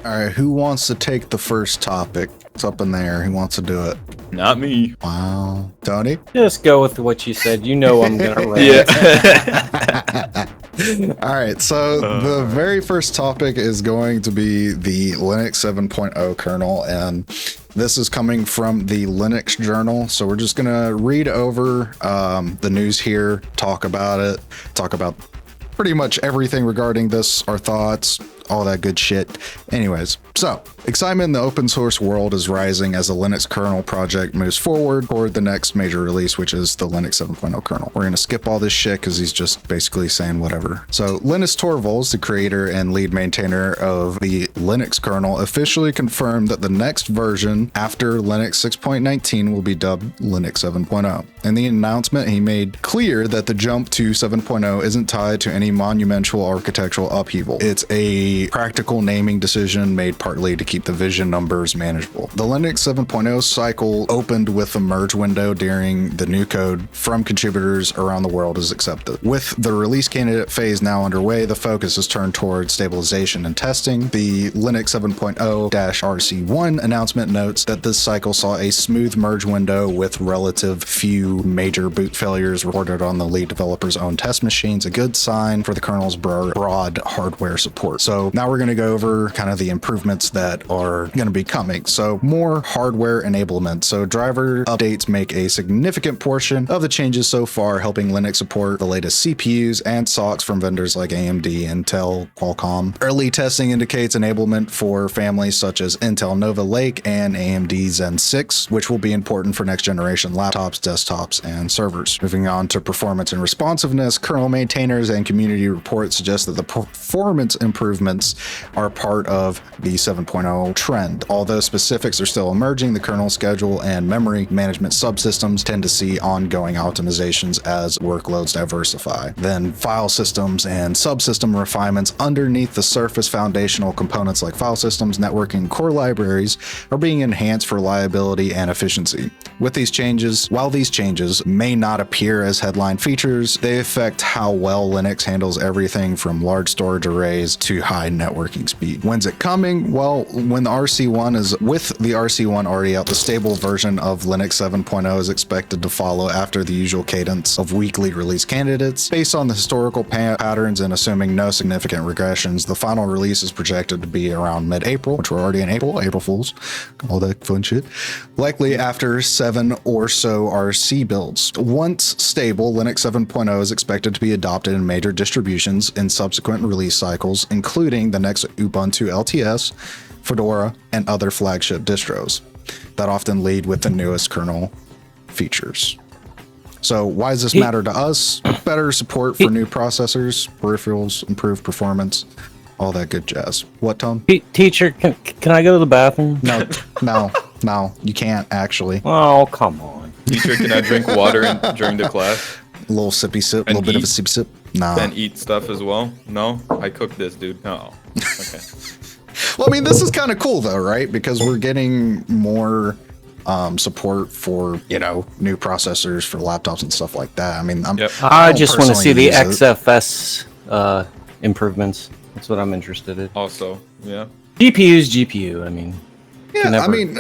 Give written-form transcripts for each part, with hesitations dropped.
All right, who wants to take the first topic? It's up in there. Who wants to do it? Not me. Wow. Tony? Just go with what you said. You know I'm gonna rant. Yeah. All right, so the very first topic is going to be the Linux 7.0 kernel, and this is coming from the Linux Journal. So we're just going to read over the news here, talk about it, talk about pretty much everything regarding this, our thoughts, all that good shit. Anyways, so excitement in the open source world is rising as the Linux kernel project moves forward toward the next major release, which is the Linux 7.0 kernel. We're going to skip all this shit because he's just basically saying whatever. So Linus Torvalds, the creator and lead maintainer of the Linux kernel, officially confirmed that the next version after Linux 6.19 will be dubbed Linux 7.0. In the announcement, he made clear that the jump to 7.0 isn't tied to any monumental architectural upheaval. It's a practical naming decision made partly to keep the vision numbers manageable. The Linux 7.0 cycle opened with a merge window during the new code from contributors around the world is accepted. With the release candidate phase now underway, the focus is turned towards stabilization and testing. The Linux 7.0-RC1 announcement notes that this cycle saw a smooth merge window with relative few major boot failures reported on the lead developer's own test machines, a good sign for the kernel's broad hardware support. So now we're going to go over kind of the improvements that are going to be coming. So more hardware enablement. So driver updates make a significant portion of the changes so far, helping Linux support the latest CPUs and SoCs from vendors like AMD, Intel, Qualcomm. Early testing indicates enablement for families such as Intel Nova Lake and AMD Zen 6, which will be important for next generation laptops, desktops, and servers. Moving on to performance and responsiveness, kernel maintainers and community reports suggest that the performance improvements are part of the 7.0 trend. Although specifics are still emerging, the kernel schedule and memory management subsystems tend to see ongoing optimizations as workloads diversify. Then file systems and subsystem refinements underneath the surface. Foundational components like file systems, networking, core libraries are being enhanced for reliability and efficiency. With these changes, while these changes may not appear as headline features, they affect how well Linux handles everything from large storage arrays to high networking speed. When's it coming? Well, when the RC1 is with the RC1 already out, the stable version of Linux 7.0 is expected to follow after the usual cadence of weekly release candidates. Based on the historical patterns and assuming no significant regressions, the final release is projected to be around mid-April, which we're already in April Fools, all that fun shit. Likely after 7 or so RC builds. Once stable, Linux 7.0 is expected to be adopted in major distributions in subsequent release cycles, including the next Ubuntu LTS, Fedora, and other flagship distros that often lead with the newest kernel features. So why does this matter to us? Better support for new processors, peripherals, improved performance, all that good jazz. What, Tom? Teacher, can I go to the bathroom? No, you can't actually. Oh, come on. Teacher, can I drink water during the class? A little sippy sip, a little bit of a sippy sip. Nah. And eat stuff as well? No? I cooked this, dude. No. Okay. Well, I mean, this is kind of cool though, right? Because we're getting more support for, new processors for laptops and stuff like that. I mean, I just want to see the XFS improvements. That's what I'm interested in. Also, yeah. GPU's GPU, I mean. Yeah, I mean,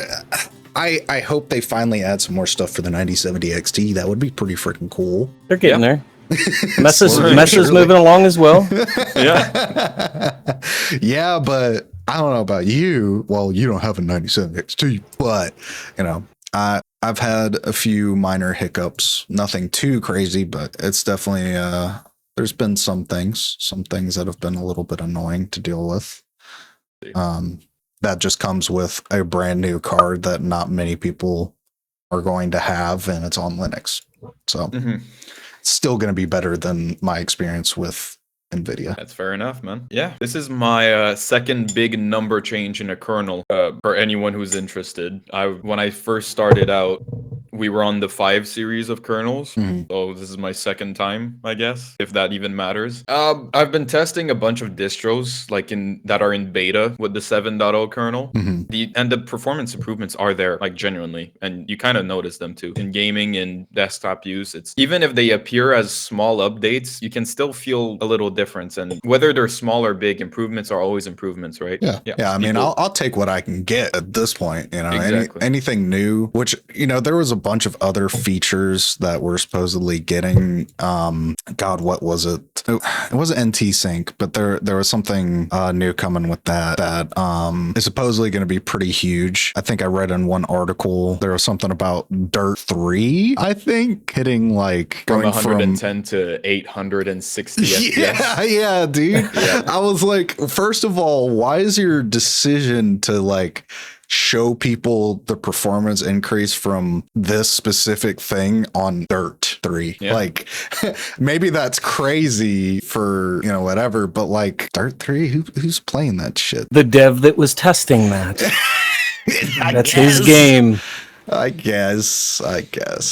I hope they finally add some more stuff for the 9070 XT. That would be pretty freaking cool. They're getting there. Mess is moving along as well. Yeah. Yeah, but I don't know about you. Well, you don't have a 9070 XT, but I've had a few minor hiccups. Nothing too crazy, but it's definitely there's been some things that have been a little bit annoying to deal with. That just comes with a brand new card that not many people are going to have, and it's on Linux. So it's still going to be better than my experience with NVIDIA. That's fair enough, man. Yeah, this is my second big number change in a kernel for anyone who's interested. When I first started out we were on the 5 series of kernels. Mhm. So this is my second time, I guess, if that even matters. I've been testing a bunch of distros like that are in beta with the 7.0 kernel. Mhm. The performance improvements are there, like genuinely, and you kind of notice them too in gaming and desktop use. It's even if they appear as small updates, you can still feel a little difference. And whether they're small or big, improvements are always improvements, right? Yeah. I mean, I'll take what I can get at this point. You know, Exactly. anything new, which, you know, there was a bunch of other features that we're supposedly getting. God, what was it? It wasn't NT Sync, but there was something new coming with that is supposedly going to be pretty huge. I think I read in one article there was something about Dirt 3, I think, hitting like From going 110 to 860 FPS. Yeah, dude. I was like, first of all, why is your decision to like show people the performance increase from this specific thing on Dirt 3? Yeah. Like, maybe that's crazy for, you know, whatever, but like Dirt 3, who's playing that shit? The dev that was testing that. That's his game. I guess,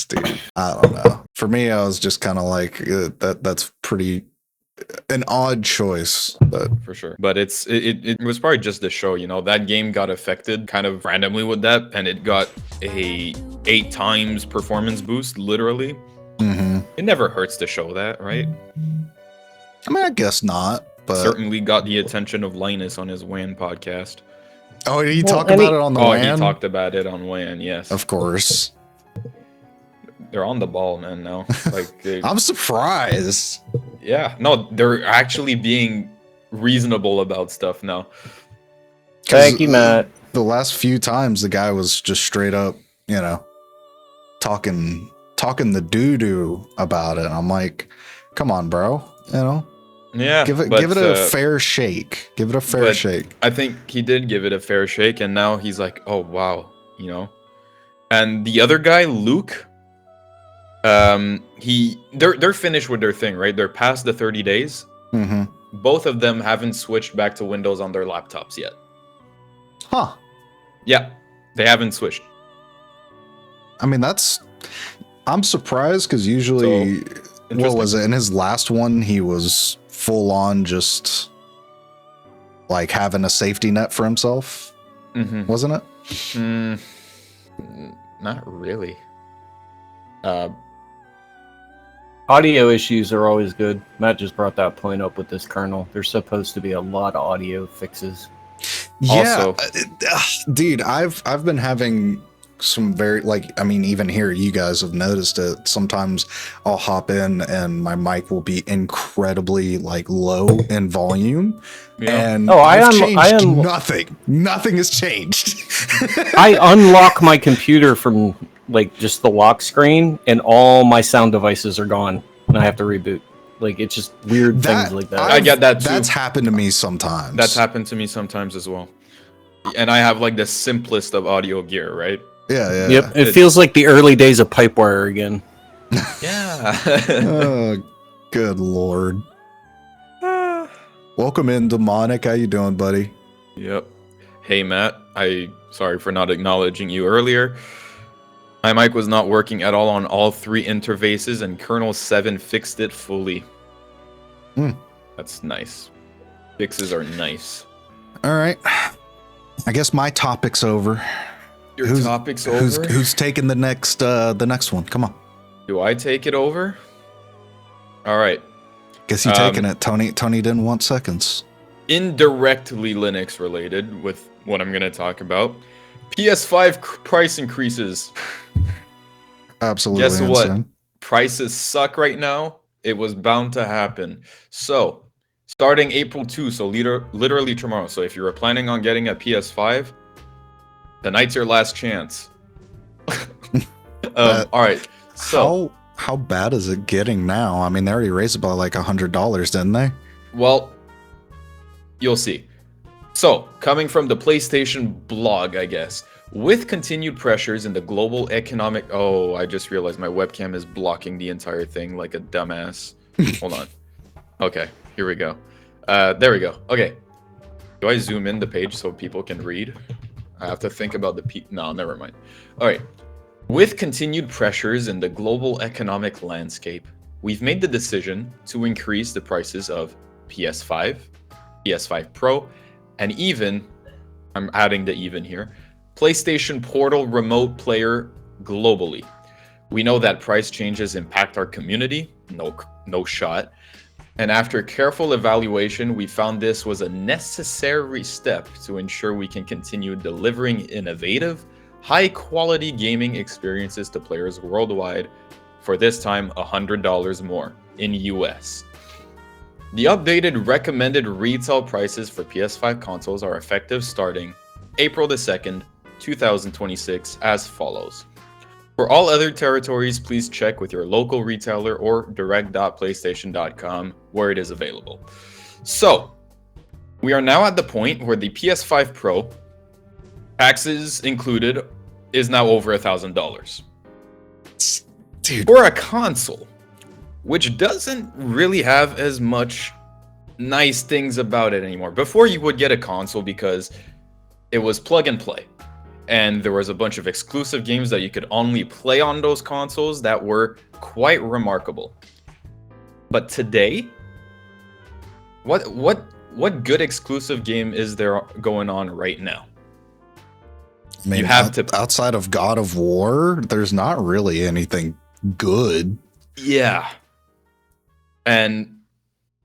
dude. I don't know. For me, I was just kind of like, that's pretty an odd choice, but For sure. But it was probably just the show, you know, that game got affected kind of randomly with that, and it got a 8 times performance boost, literally. It never hurts to show that, right? I mean, I guess not, but Certainly got the attention of Linus on his WAN podcast. oh, did he Well, talk about it on the Oh, WAN? he talked about it on WAN, yes. Of course. They're on the ball, man, now. Like, I'm surprised. yeah, no, they're actually being reasonable about stuff now. Thank you, Matt. The last few times the guy was just straight up, you know, talking the doo-doo about it. I'm like, come on, bro. You know? Yeah, Give it a fair shake. Give it a fair shake. I think he did give it a fair shake, and now he's like, oh wow, you know. And the other guy, Luke, they're finished with their thing, right? They're past the 30 days. Both of them haven't switched back to Windows on their laptops yet. Huh. Yeah, they haven't switched. I mean, I'm surprised because usually, what was it? In his last one, he was full on just like having a safety net for himself, wasn't it? Not really. Audio issues are always good. Matt just brought that point up with this kernel. There's supposed to be a lot of audio fixes. Yeah, Also, dude, I've been having some very, like, I mean, even here, you guys have noticed it. Sometimes I'll hop in and my mic will be incredibly like low in volume, and nothing. Nothing has changed. I unlock my computer from like just the lock screen, and all my sound devices are gone, and I have to reboot. Like, it's just weird things like that. I get that too. That's happened to me sometimes. That's happened to me sometimes as well. And I have like the simplest of audio gear, right? Yeah. Yep, it feels like the early days of Pipewire again. Yeah. Oh, good lord. Welcome in, Demonic. How you doing, buddy? Yep. Hey, Matt. Sorry for not acknowledging you earlier. My mic was not working at all on all 3 interfaces, and kernel 7 fixed it fully. That's nice. Fixes are nice. All right. I guess my topic's over. Your topic's over? Who's taking the next one? Come on. Do I take it over? All right. Guess you're taking it. Tony didn't want seconds. Indirectly Linux related with what I'm going to talk about. PS5 price increases. Absolutely. Guess what? Insane. Prices suck right now. It was bound to happen. So, starting April 2, so literally tomorrow. So if you were planning on getting a PS5, tonight's your last chance. All right. So how bad is it getting now? I mean, they already raised it by like $100, didn't they? Well, you'll see. So, coming from the PlayStation blog, I guess, with continued pressures in the global economic... Oh, I just realized my webcam is blocking the entire thing like a dumbass. Hold on. Okay, here we go. There we go. Okay. Do I zoom in the page so people can read? I have to think about the... No, never mind. All right. With continued pressures in the global economic landscape, we've made the decision to increase the prices of PS5, PS5 Pro, and even, I'm adding the even here, PlayStation Portal Remote Player globally. We know that price changes impact our community, no shot. And after careful evaluation, we found this was a necessary step to ensure we can continue delivering innovative, high-quality gaming experiences to players worldwide for this time $100 more in US. The updated recommended retail prices for PS5 consoles are effective starting April the 2nd, 2026 as follows. For all other territories, please check with your local retailer or direct.playstation.com where it is available. So, we are now at the point where the PS5 Pro, taxes included, is now over $1,000. Dude. For a console, which doesn't really have as much nice things about it anymore. Before, you would get a console because it was plug and play. And there was a bunch of exclusive games that you could only play on those consoles that were quite remarkable. But today, what good exclusive game is there going on right now? I mean, you have to outside of God of War, there's not really anything good. Yeah. And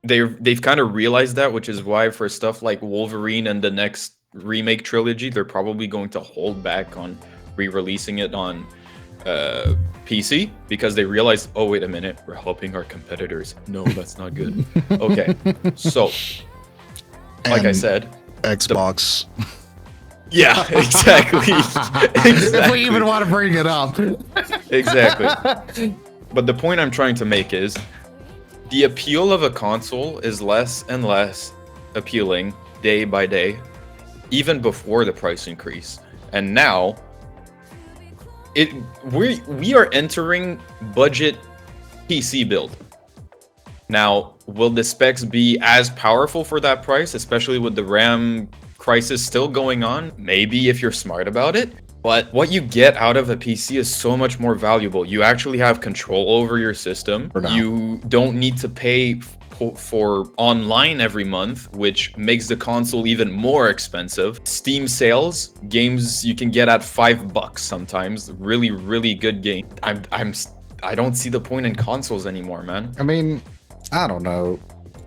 they've kind of realized that, which is why for stuff like Wolverine and the next remake trilogy, they're probably going to hold back on re-releasing it on PC because they realized, oh wait a minute, we're helping our competitors. No, that's not good. Okay, so like I said, Xbox. Yeah, exactly. If we even want to bring it up. Exactly. But the point I'm trying to make is the appeal of a console is less and less appealing day by day, even before the price increase. And now we are entering budget PC build. Now, will the specs be as powerful for that price, especially with the RAM crisis still going on? Maybe if you're smart about it. But what you get out of a PC is so much more valuable. You actually have control over your system. You don't need to pay for online every month, which makes the console even more expensive. Steam sales, games you can get at $5 sometimes. Really, really good game. I don't see the point in consoles anymore, man. I mean, I don't know.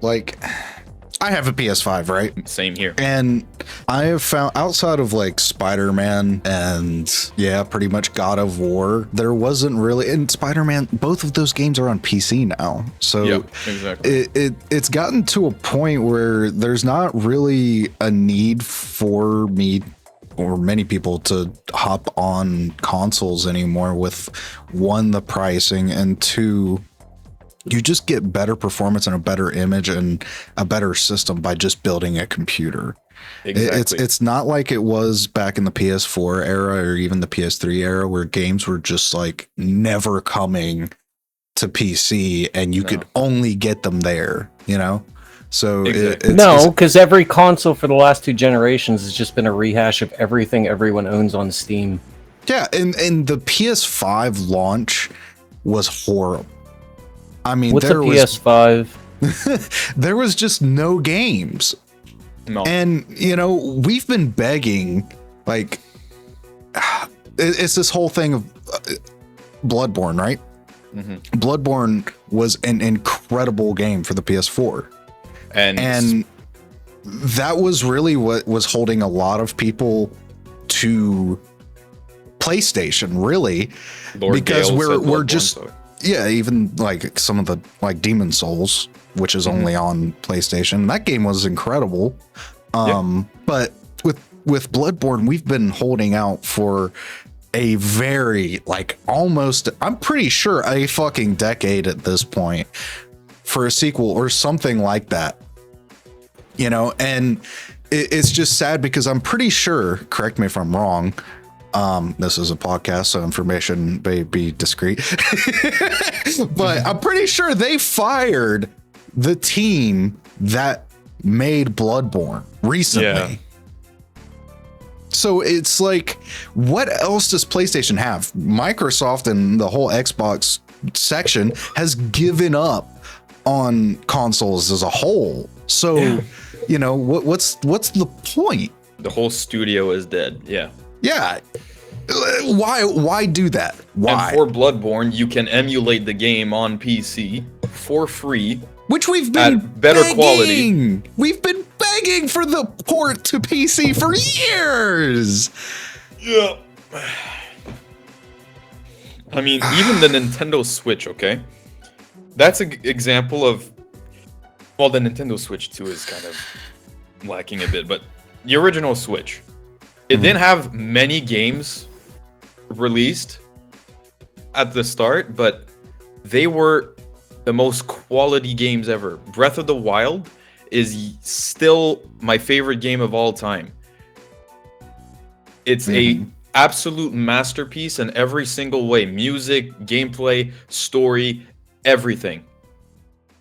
Like, I have a PS5, right? Same here. And I have found, outside of like Spider-Man and yeah, pretty much God of War, there wasn't really, and Spider-Man, both of those games are on PC now. So yeah, exactly. It's gotten to a point where there's not really a need for me or many people to hop on consoles anymore with one, the pricing, and two, you just get better performance and a better image and a better system by just building a computer. Exactly. It's not like it was back in the PS4 era or even the PS3 era where games were just like never coming to PC and you could only get them there, you know? So exactly. Because every console for the last two generations has just been a rehash of everything everyone owns on Steam. Yeah, and the PS5 launch was horrible. I mean, what's a PS5? There was just no games. No. And, you know, we've been begging, like, it's this whole thing of Bloodborne, right? Mm-hmm. Bloodborne was an incredible game for the PS4. And that was really what was holding a lot of people to PlayStation, really. Because we're just... Yeah, even like some of the like Demon Souls, which is only on PlayStation. That game was incredible. But with Bloodborne, we've been holding out for a very like almost, I'm pretty sure a fucking decade at this point for a sequel or something like that. You know, and it's just sad because I'm pretty sure, correct me if I'm wrong, this is a podcast, so information may be discreet. But I'm pretty sure they fired the team that made Bloodborne recently. Yeah. So it's like, what else does PlayStation have? Microsoft and the whole Xbox section has given up on consoles as a whole. So, you know, what's the point? The whole studio is dead. Yeah. Yeah. Why do that? Why? And for Bloodborne, you can emulate the game on PC for free. Which we've been at better quality. We've been begging for the port to PC for years. Yeah. I mean, even the Nintendo Switch, okay? That's an example of... Well, the Nintendo Switch 2 is kind of lacking a bit, but the original Switch, it didn't have many games released at the start, but they were the most quality games ever. Breath of the Wild is still my favorite game of all time. It's a absolute masterpiece in every single way. Music, gameplay, story, everything.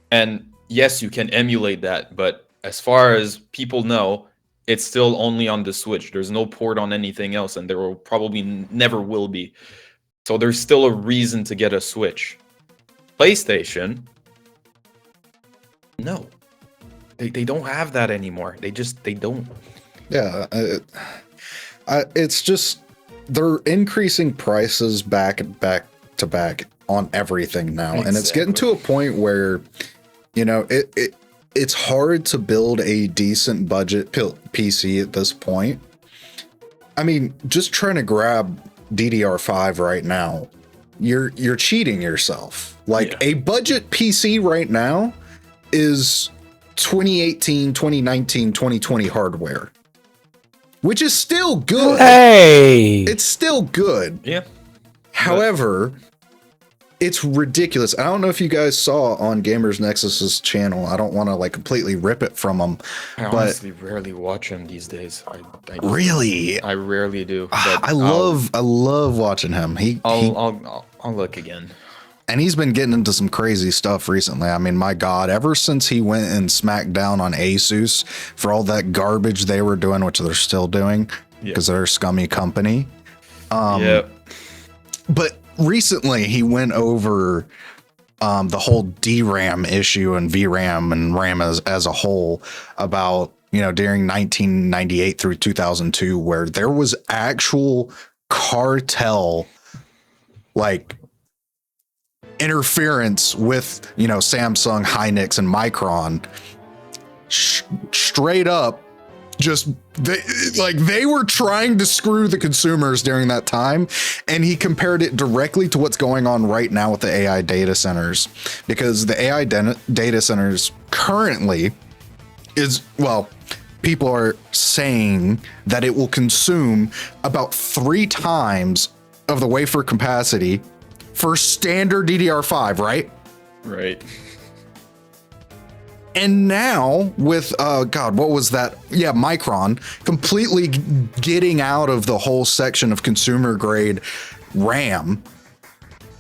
And yes, you can emulate that, but as far as people know, it's still only on the Switch. There's no port on anything else, and there will probably never will be. So there's still a reason to get a Switch. PlayStation, no. They don't have that anymore. They don't. Yeah, it's just they're increasing prices back to back on everything now, and it's getting to a point where, you know, it's hard to build a decent budget PC at this point. I mean, just trying to grab DDR5 right now, you're cheating yourself. Like a budget PC right now is 2018, 2019, 2020 hardware, which is still good. Hey, it's still good. Yeah. However, it's ridiculous. I don't know if you guys saw on Gamers Nexus's channel. I don't want to like completely rip it from them. I honestly rarely watch him these days. I really, I rarely do. But I love watching him. I'll look again. And he's been getting into some crazy stuff recently. I mean, my God, ever since he went and smacked down on Asus for all that garbage they were doing, which they're still doing because they're a scummy company. But recently he went over the whole DRAM issue and VRAM and RAM as a whole about, you know, during 1998 through 2002, where there was actual cartel like interference with, you know, Samsung, Hynix, and Micron. Straight up, just they were trying to screw the consumers during that time, and he compared it directly to what's going on right now with the AI data centers, because the AI data centers currently is, well, people are saying that it will consume about 3 times of the wafer capacity for standard DDR5, right? Right. And now with, God, what was that? Yeah, Micron completely getting out of the whole section of consumer grade RAM.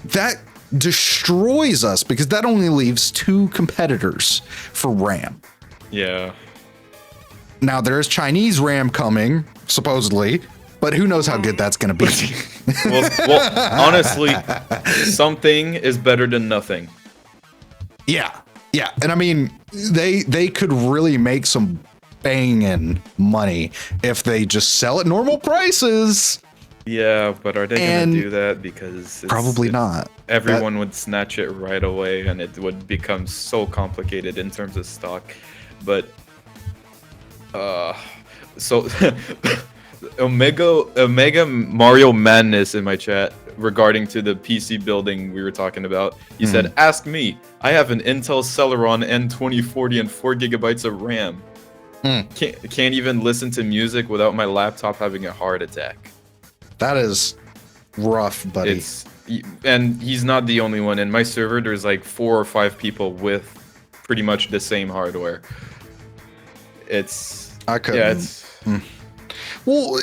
That destroys us because that only leaves 2 competitors for RAM. Yeah. Now there is Chinese RAM coming, supposedly, but who knows how good that's going to be. well, honestly, something is better than nothing. Yeah. And I mean, they could really make some banging money if they just sell at normal prices. Yeah, but are they going to do that? Because probably not. Everyone would snatch it right away, and it would become so complicated in terms of stock. But, so... Omega Mario Madness in my chat regarding to the PC building we were talking about. He said, "Ask me. I have an Intel Celeron N2040 and 4 gigabytes of RAM. Can't even listen to music without my laptop having a heart attack." That is rough, buddy. And he's not the only one. In my server, there's like 4 or 5 people with pretty much the same hardware. I couldn't. Well,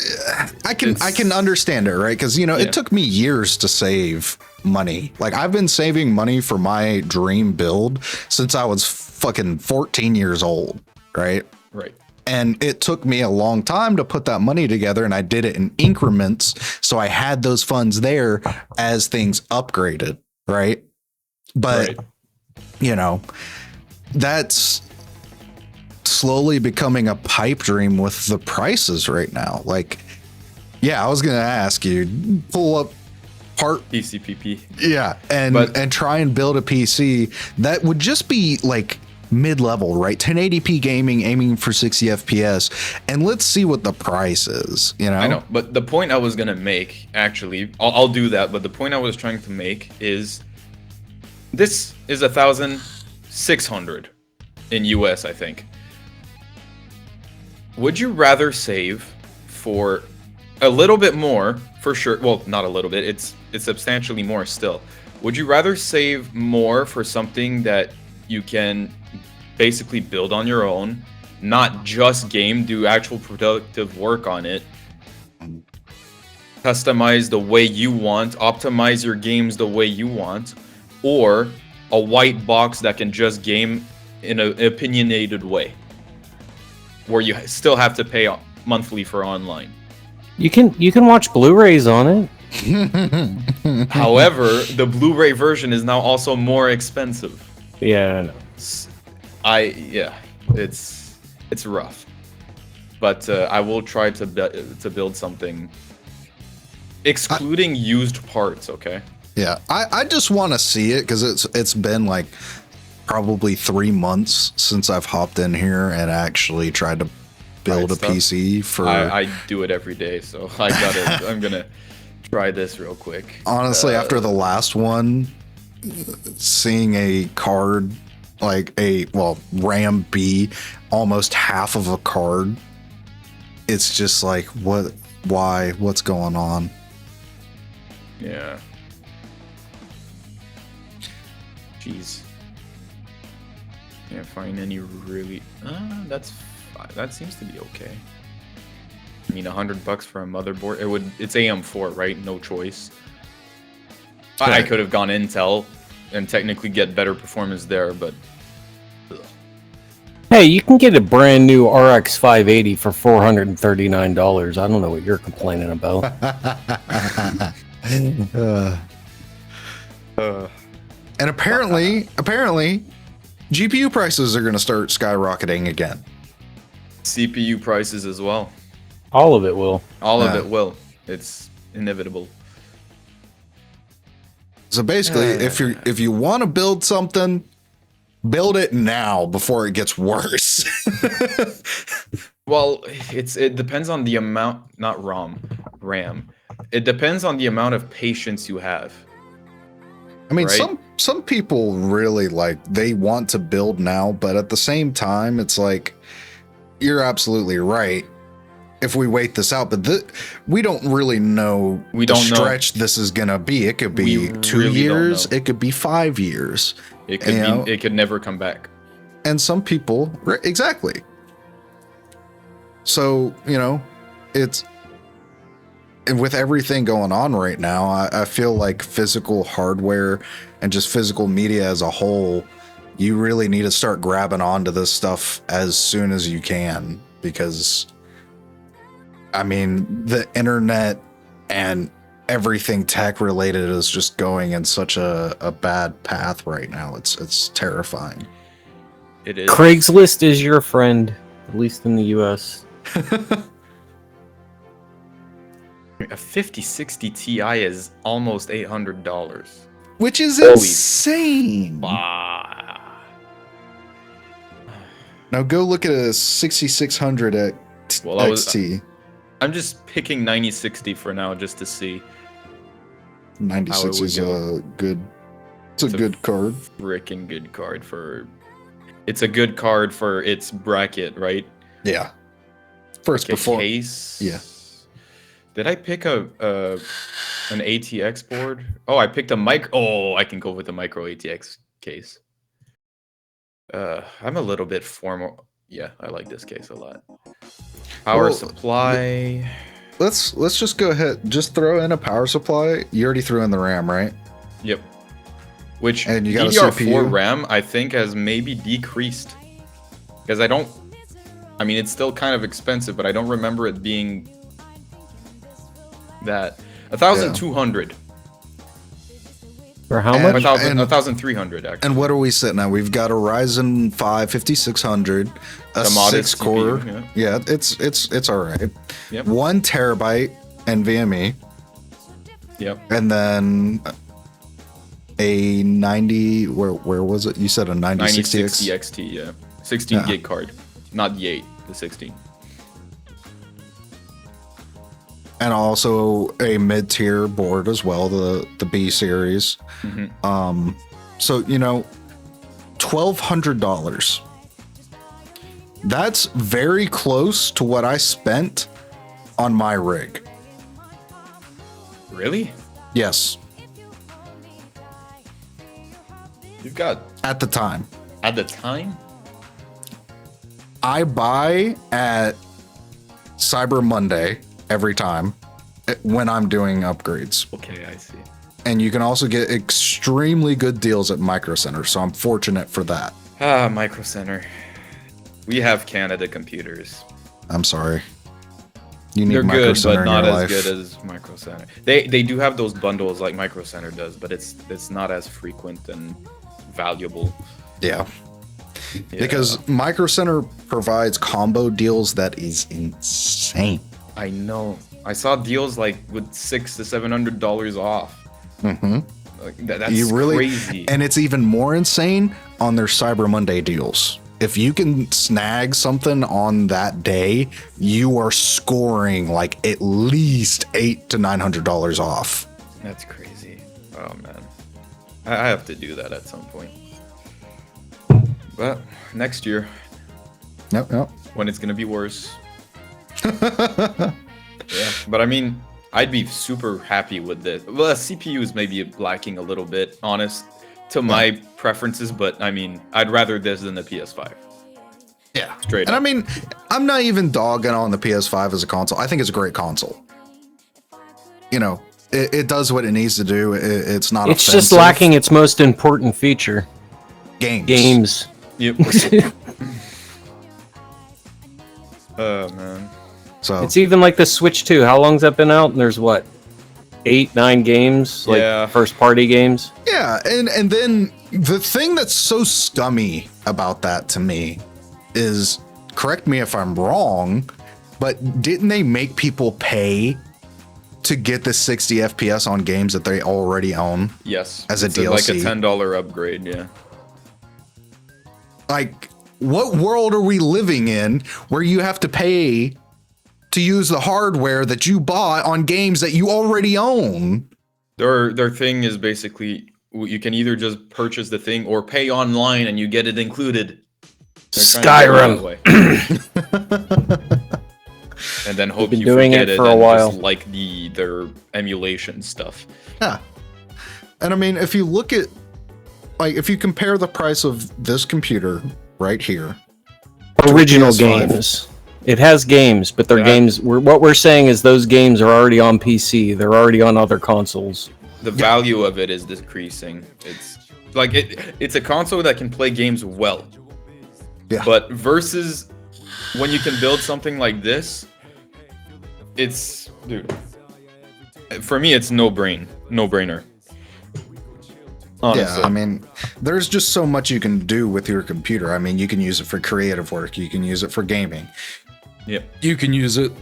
I can understand it, right? Because, you know, it took me years to save money. Like, I've been saving money for my dream build since I was fucking 14 years old, right? Right. And it took me a long time to put that money together, and I did it in increments. So I had those funds there as things upgraded, right? But, Right. you know, that's slowly becoming a pipe dream with the prices right now. Like, yeah, I was going to ask you, pull up part PCPP. yeah, and try and build a PC that would just be like mid-level, right? 1080p gaming, aiming for 60 FPS, and let's see what the price is. You know, I know, but the point I was gonna make, actually, I'll do that. But the point I was trying to make is, this is 1,600 in US, I think. Would you rather save for a little bit more, for sure? Well, not a little bit. It's substantially more still. Would you rather save more for something that you can basically build on your own, not just game, do actual productive work on it, customize the way you want, optimize your games the way you want, or a white box that can just game in an opinionated way, where you still have to pay monthly for online? You can watch Blu-rays on it. However, the Blu-ray version is now also more expensive. Yeah, I know. It's rough, but I will try to build something, excluding used parts. Okay. yeah, I just want to see it because it's been like probably 3 months since I've hopped in here and actually tried to build a PC for. I do it every day, so I'm gonna try this real quick. Honestly, after the last one, seeing a card like RAM B, almost half of a card, it's just like, what's going on? Yeah. Jeez. Can't find any really. That seems to be okay. I mean, $100 for a motherboard. It's AM4, right? No choice. I could have gone Intel and technically get better performance there, but Hey, you can get a brand new RX 580 for $439. I don't know what you're complaining about. And apparently, GPU prices are going to start skyrocketing again. CPU prices as well. All of it will. All of it will. It's inevitable. So basically, if you want to build something, build it now before it gets worse. Well, it depends on the amount, not RAM. It depends on the amount of patience you have. I mean, right? some people really they want to build now, but at the same time, it's like, you're absolutely right. If we wait this out, but we don't really know the stretch this is gonna be. It could be 2 years. It could be 5 years. It could be. It could never come back. And some people, exactly. So it's, and with everything going on right now, I feel like physical hardware and just physical media as a whole, you really need to start grabbing onto this stuff as soon as you can, because I mean, the internet and everything tech related is just going in such a bad path right now. It's terrifying. It is. Craigslist is your friend, at least in the US. A 5060 Ti is almost $800. Which is insane. Bah. Now go look at a 6600 XT. I'm just picking 9060 for now, just to see. 96 is a good. It's a good card. Freaking good card for. It's a good card for its bracket, right? Yeah. First before case. Yeah. Did I pick an ATX board? Oh, I picked a micro. Oh, I can go with the micro ATX case. I'm a little bit formal. Yeah, I like this case a lot. Power supply. Let's just go ahead. Just throw in a power supply. You already threw in the RAM, right? Yep. Which and you got DDR4 a CPU? RAM, I think, has maybe decreased, because I don't I mean, it's still kind of expensive, but I don't remember it being that 1,200. For how And- much? 1,300 actually. And what are we sitting at? We've got a Ryzen 5 5600, a The modest 6 core. CPU, Yeah, it's all right. Yep. 1 terabyte NVMe, Yep. and then a 90. Where was it? You said a 9060X. 9060 XT, yeah. 16 Yeah. gig card, not the 8, the 16. And also a mid-tier board as well, the B series. Mm-hmm. So $1,200. That's very close to what I spent on my rig. Really? Yes, You've got at the time. at the time? I buy at Cyber Monday every time when I'm doing upgrades. Okay, I see. And you can also get extremely good deals at Micro Center, so I'm fortunate for that. Ah, Micro Center. We have Canada computers. I'm sorry. You need They're Micro good, Center but in not your as life. good as Micro Center. They do have those bundles like Micro Center does, but it's not as frequent and valuable. Yeah. Yeah. Because Micro Center provides combo deals that is insane. I know. I saw deals like with $600 to $700 off. Mm-hmm. Like, that's crazy. And it's even more insane on their Cyber Monday deals. If you can snag something on that day, you are scoring like at least $800 to $900 off. That's crazy. Oh man, I have to do that at some point. But next year, Yep. when it's gonna be worse. Yeah, but I mean, I'd be super happy with this. Well, CPU is maybe lacking a little bit, honest, to my preferences. But I mean, I'd rather this than the PS5. Yeah. Straight And up. I mean, I'm not even dogging on the PS5 as a console. I think it's a great console. It does what it needs to do. It's not It's offensive. just lacking its most important feature. games. Yep. Oh man. So It's even like the Switch 2. How long's that been out? And there's what, 8, 9 games? Like Yeah. first party games? yeah, and then the thing that's so scummy about that to me is, correct me if I'm wrong, but didn't they make people pay to get the 60 FPS on games that they already own? Yes. As a It's like a DLC. $10 upgrade. Yeah. Like, what world are we living in where you have to pay to use the hardware that you bought on games that you already own? Their thing is basically you can either just purchase the thing or pay online and you get it included. They're trying to do it that way. And then hope been you doing forget it it for a and while. just like their emulation stuff. Yeah. And I mean, if you look at, like, if you compare the price of this computer right here, Original PS5. games. It has games, but they're Yeah. games. What we're saying is those games are already on PC. They're already on other consoles. The value of it is decreasing. It's like it's a console that can play games well. Yeah. But versus when you can build something like this, it's dude. For me, it's no brainer. Honestly. yeah, I mean, there's just so much you can do with your computer. I mean, you can use it for creative work, you can use it for gaming, Yep. you can use it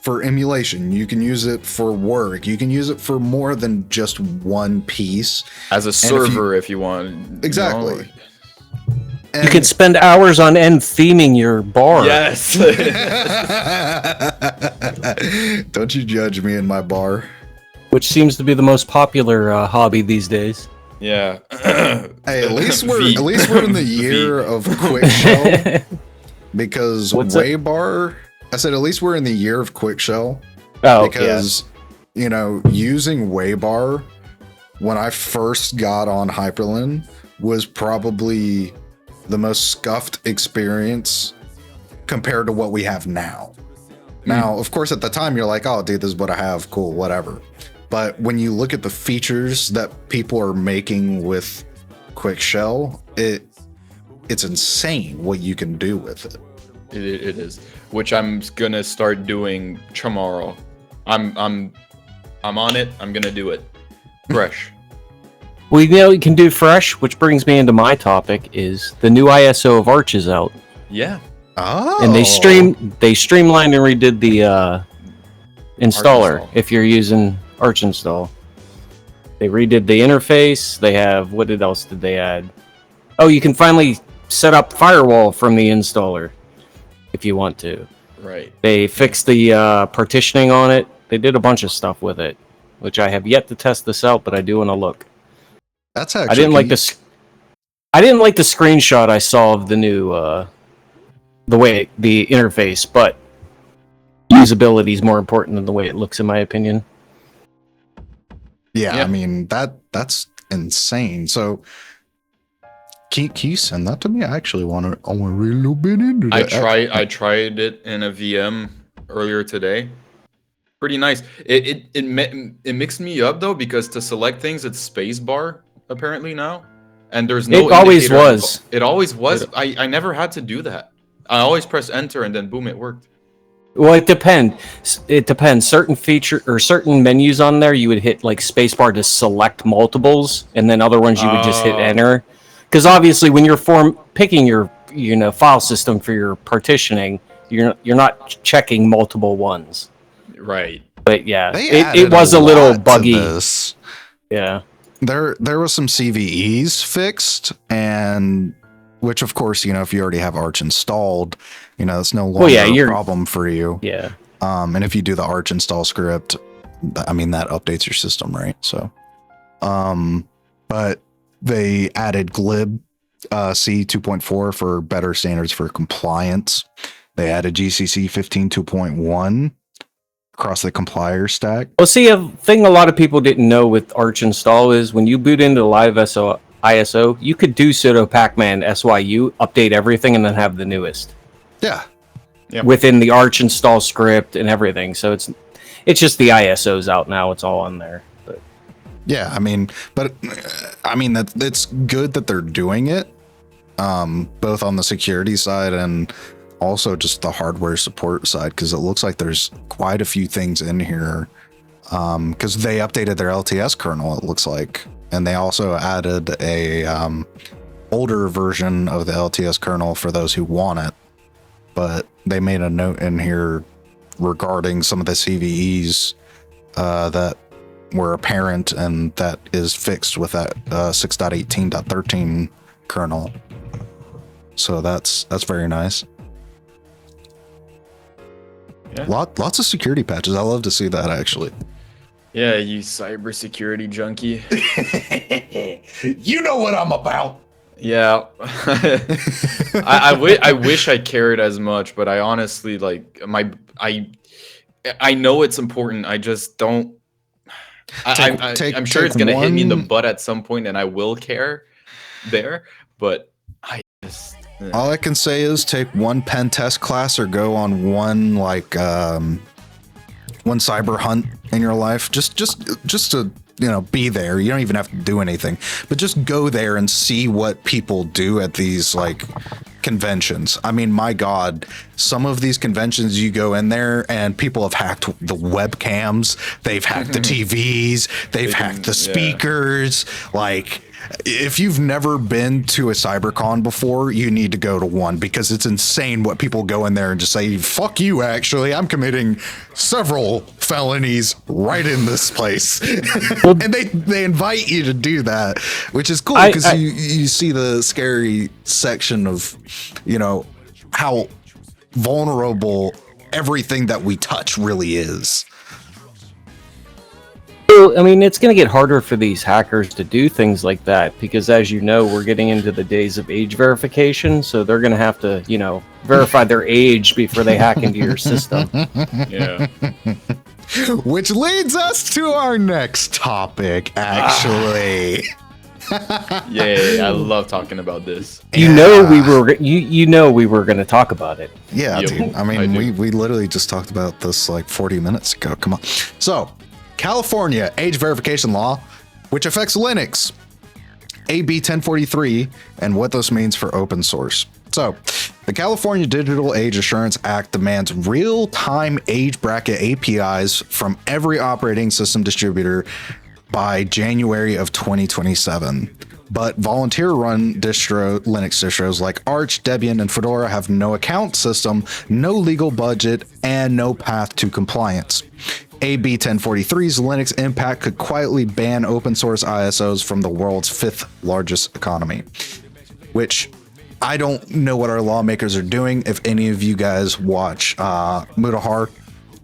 for emulation, you can use it for work, you can use it for more than just one piece. As a server, if you want. Exactly. And You can spend hours on end theming your bar. Yes. don't you judge me in my bar. Which seems to be the most popular hobby these days. Yeah. Hey, at least we're V. in the year of quick shell, because What's that? Waybar. I said at least we're in the year of quick shell, Oh, because using Waybar when I first got on Hyperlin was probably the most scuffed experience compared to what we have now. Now, of course, at the time you're like, oh, dude, this is what I have. Cool, whatever. But when you look at the features that people are making with Quick Shell, it's insane what you can do with it. It is, which I'm gonna start doing tomorrow. I'm on it. I'm gonna do it. Fresh. Well, you can do fresh, which brings me into my topic, is the new ISO of Arch is out. Yeah. Oh. And they streamlined and redid the installer if you're using Arch install. They redid the interface. They have, what else did they add? Oh, you can finally set up firewall from the installer if you want to. Right. They fixed the partitioning on it. They did a bunch of stuff with it, which I have yet to test this out, but I do want to look. That's actually. I didn't like this. I didn't like the screenshot I saw of the new, the interface, but usability is more important than the way it looks, in my opinion. Yeah, Yeah. I mean that's insane. So, can you send that to me? I actually want to read a little bit into that. I tried it in a VM earlier today. Pretty nice. It mixed me up though, because to select things it's spacebar apparently now, and there's no. It always indicator on the was. It always was. I never had to do that. I always press enter and then boom, it worked. Well, it depends. It depends. Certain feature or certain menus on there, you would hit like spacebar to select multiples, and then other ones you would just hit Oh. enter. Because obviously, when you're picking your file system for your partitioning, you're not checking multiple ones. Right. But yeah, They it added was a little lot to buggy. this. Yeah. There was some CVEs fixed, and which of course, if you already have Arch installed, it's no longer a problem for you. Yeah. And if you do the Arch install script, I mean that updates your system, right? So, but they added glib C 2.4 for better standards for compliance. They added GCC 15.2.1 across the compiler stack. Well, see, a thing a lot of people didn't know with Arch install is when you boot into live ISO, you could do sudo pacman syu, update everything, and then have the newest. Yeah. Yep. Within the Arch install script and everything. So it's just the ISO's out now. It's all on there. But Yeah, I mean, it's good that they're doing it, both on the security side and also just the hardware support side, because it looks like there's quite a few things in here, because they updated their LTS kernel, it looks like, and they also added a older version of the LTS kernel for those who want it, but they made a note in here regarding some of the CVEs that were apparent, and that is fixed with that 6.18.13 kernel. So that's very nice. Yeah. Lots of security patches. I love to see that, actually. Yeah, you cybersecurity junkie. You know what I'm about. Yeah. I wish I cared as much, but I honestly I know it's important. I just don't. I'm sure it's gonna hit me in the butt at some point, and I will care there. But I just. All I can say is take one pen test class or go on one one cyber hunt in your life. Just to be there. You don't even have to do anything, but just go there and see what people do at these conventions. I mean, my God, some of these conventions you go in there and people have hacked the webcams, they've hacked the TVs, they've hacked the speakers. If you've never been to a CyberCon before, you need to go to one, because it's insane what people go in there and just say, fuck you, actually, I'm committing several felonies right in this place. And they invite you to do that, which is cool, because you see the scary section of, how vulnerable everything that we touch really is. I mean, it's going to get harder for these hackers to do things like that, because as you know, we're getting into the days of age verification, so they're going to have to, verify their age before they hack into your system. Yeah. Which leads us to our next topic, actually. Yay, I love talking about this. We were going to talk about it. Yeah, Yep, dude. I mean, I do. we literally just talked about this 40 minutes ago. Come on. So, California age verification law, which affects Linux, AB 1043, and what this means for open source. So, The California Digital Age Assurance Act demands real-time age bracket APIs from every operating system distributor by January of 2027. But volunteer-run Linux distros like Arch, Debian, and Fedora have no account system, no legal budget, and no path to compliance. AB 1043's Linux impact could quietly ban open source ISOs from the world's 5th largest economy, which I don't know what our lawmakers are doing. If any of you guys watch Mutahar,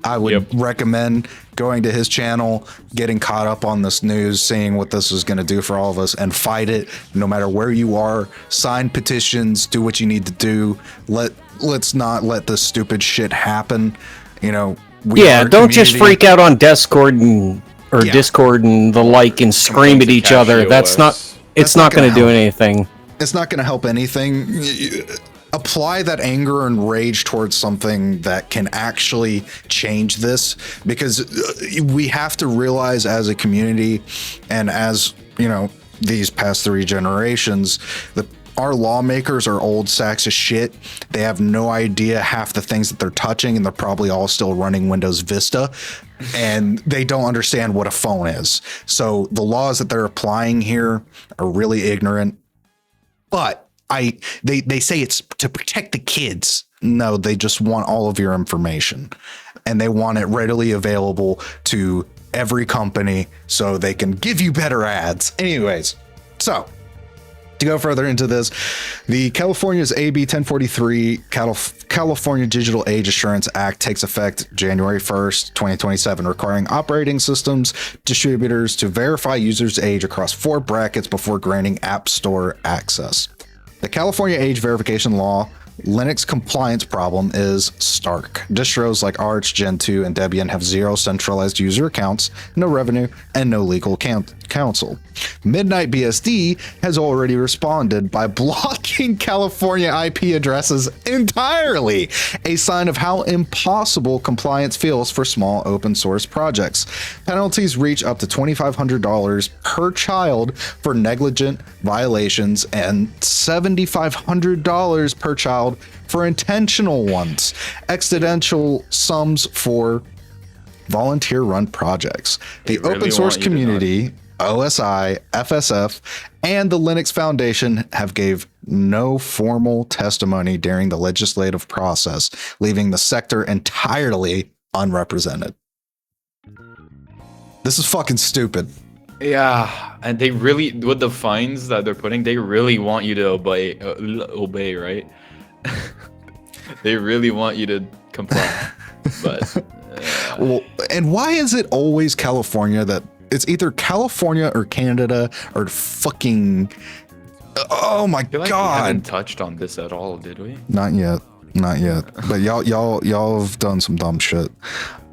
I would recommend going to his channel, getting caught up on this news, seeing what this is going to do for all of us, and fight it no matter where you are. Sign petitions, do what you need to do. Let's not let this stupid shit happen. You know, don't just freak out on Discord and Discord and the like and scream at each other. That's not. It's not going to do anything. It's not going to help anything. Apply that anger and rage towards something that can actually change this, because we have to realize as a community, and as you know, these past 3 generations, that our lawmakers are old sacks of shit. They have no idea half the things that they're touching, and they're probably all still running Windows Vista, and they don't understand what a phone is. So the laws that they're applying here are really ignorant. But they say it's to protect the kids. No, they just want all of your information, and they want it readily available to every company so they can give you better ads. Anyways, so to go further into this, the California's AB 1043 California Digital Age Assurance Act takes effect January 1st, 2027, requiring operating systems distributors to verify users' age across 4 brackets before granting App Store access. The California age verification law Linux compliance problem is stark. Distros like Arch, Gentoo, and Debian have 0 centralized user accounts, no revenue, and no legal counsel. Midnight BSD has already responded by blocking California IP addresses entirely, a sign of how impossible compliance feels for small open source projects. Penalties reach up to $2,500 per child for negligent violations and $7,500 per child for intentional ones. Exponential sums for volunteer-run projects. The open source community, OSI, FSF, and the Linux Foundation have gave no formal testimony during the legislative process, leaving the sector entirely unrepresented. This is fucking stupid. Yeah, and they really, with the fines that they're putting, they really want you to obey, right? They really want you to comply. But well, and why is it always California that it's either California or Canada or fucking, oh my God. We haven't touched on this at all, did we? Not yet. But y'all have done some dumb shit.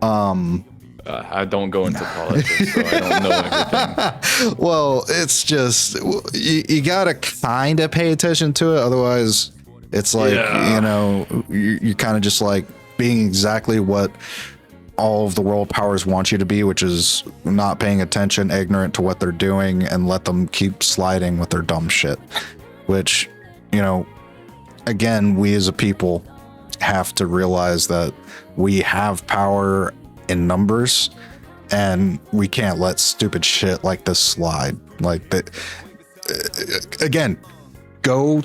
I don't go into politics, so I don't know everything. Well, it's just, you gotta kind of pay attention to it. Otherwise, it's like, you know, you kind of just like being exactly what all of the world powers want you to be, which is not paying attention, ignorant to what they're doing, and let them keep sliding with their dumb shit. Which, you know, again, we as a people have to realize that we have power in numbers, and we can't let stupid shit like this slide. Like that. Again, go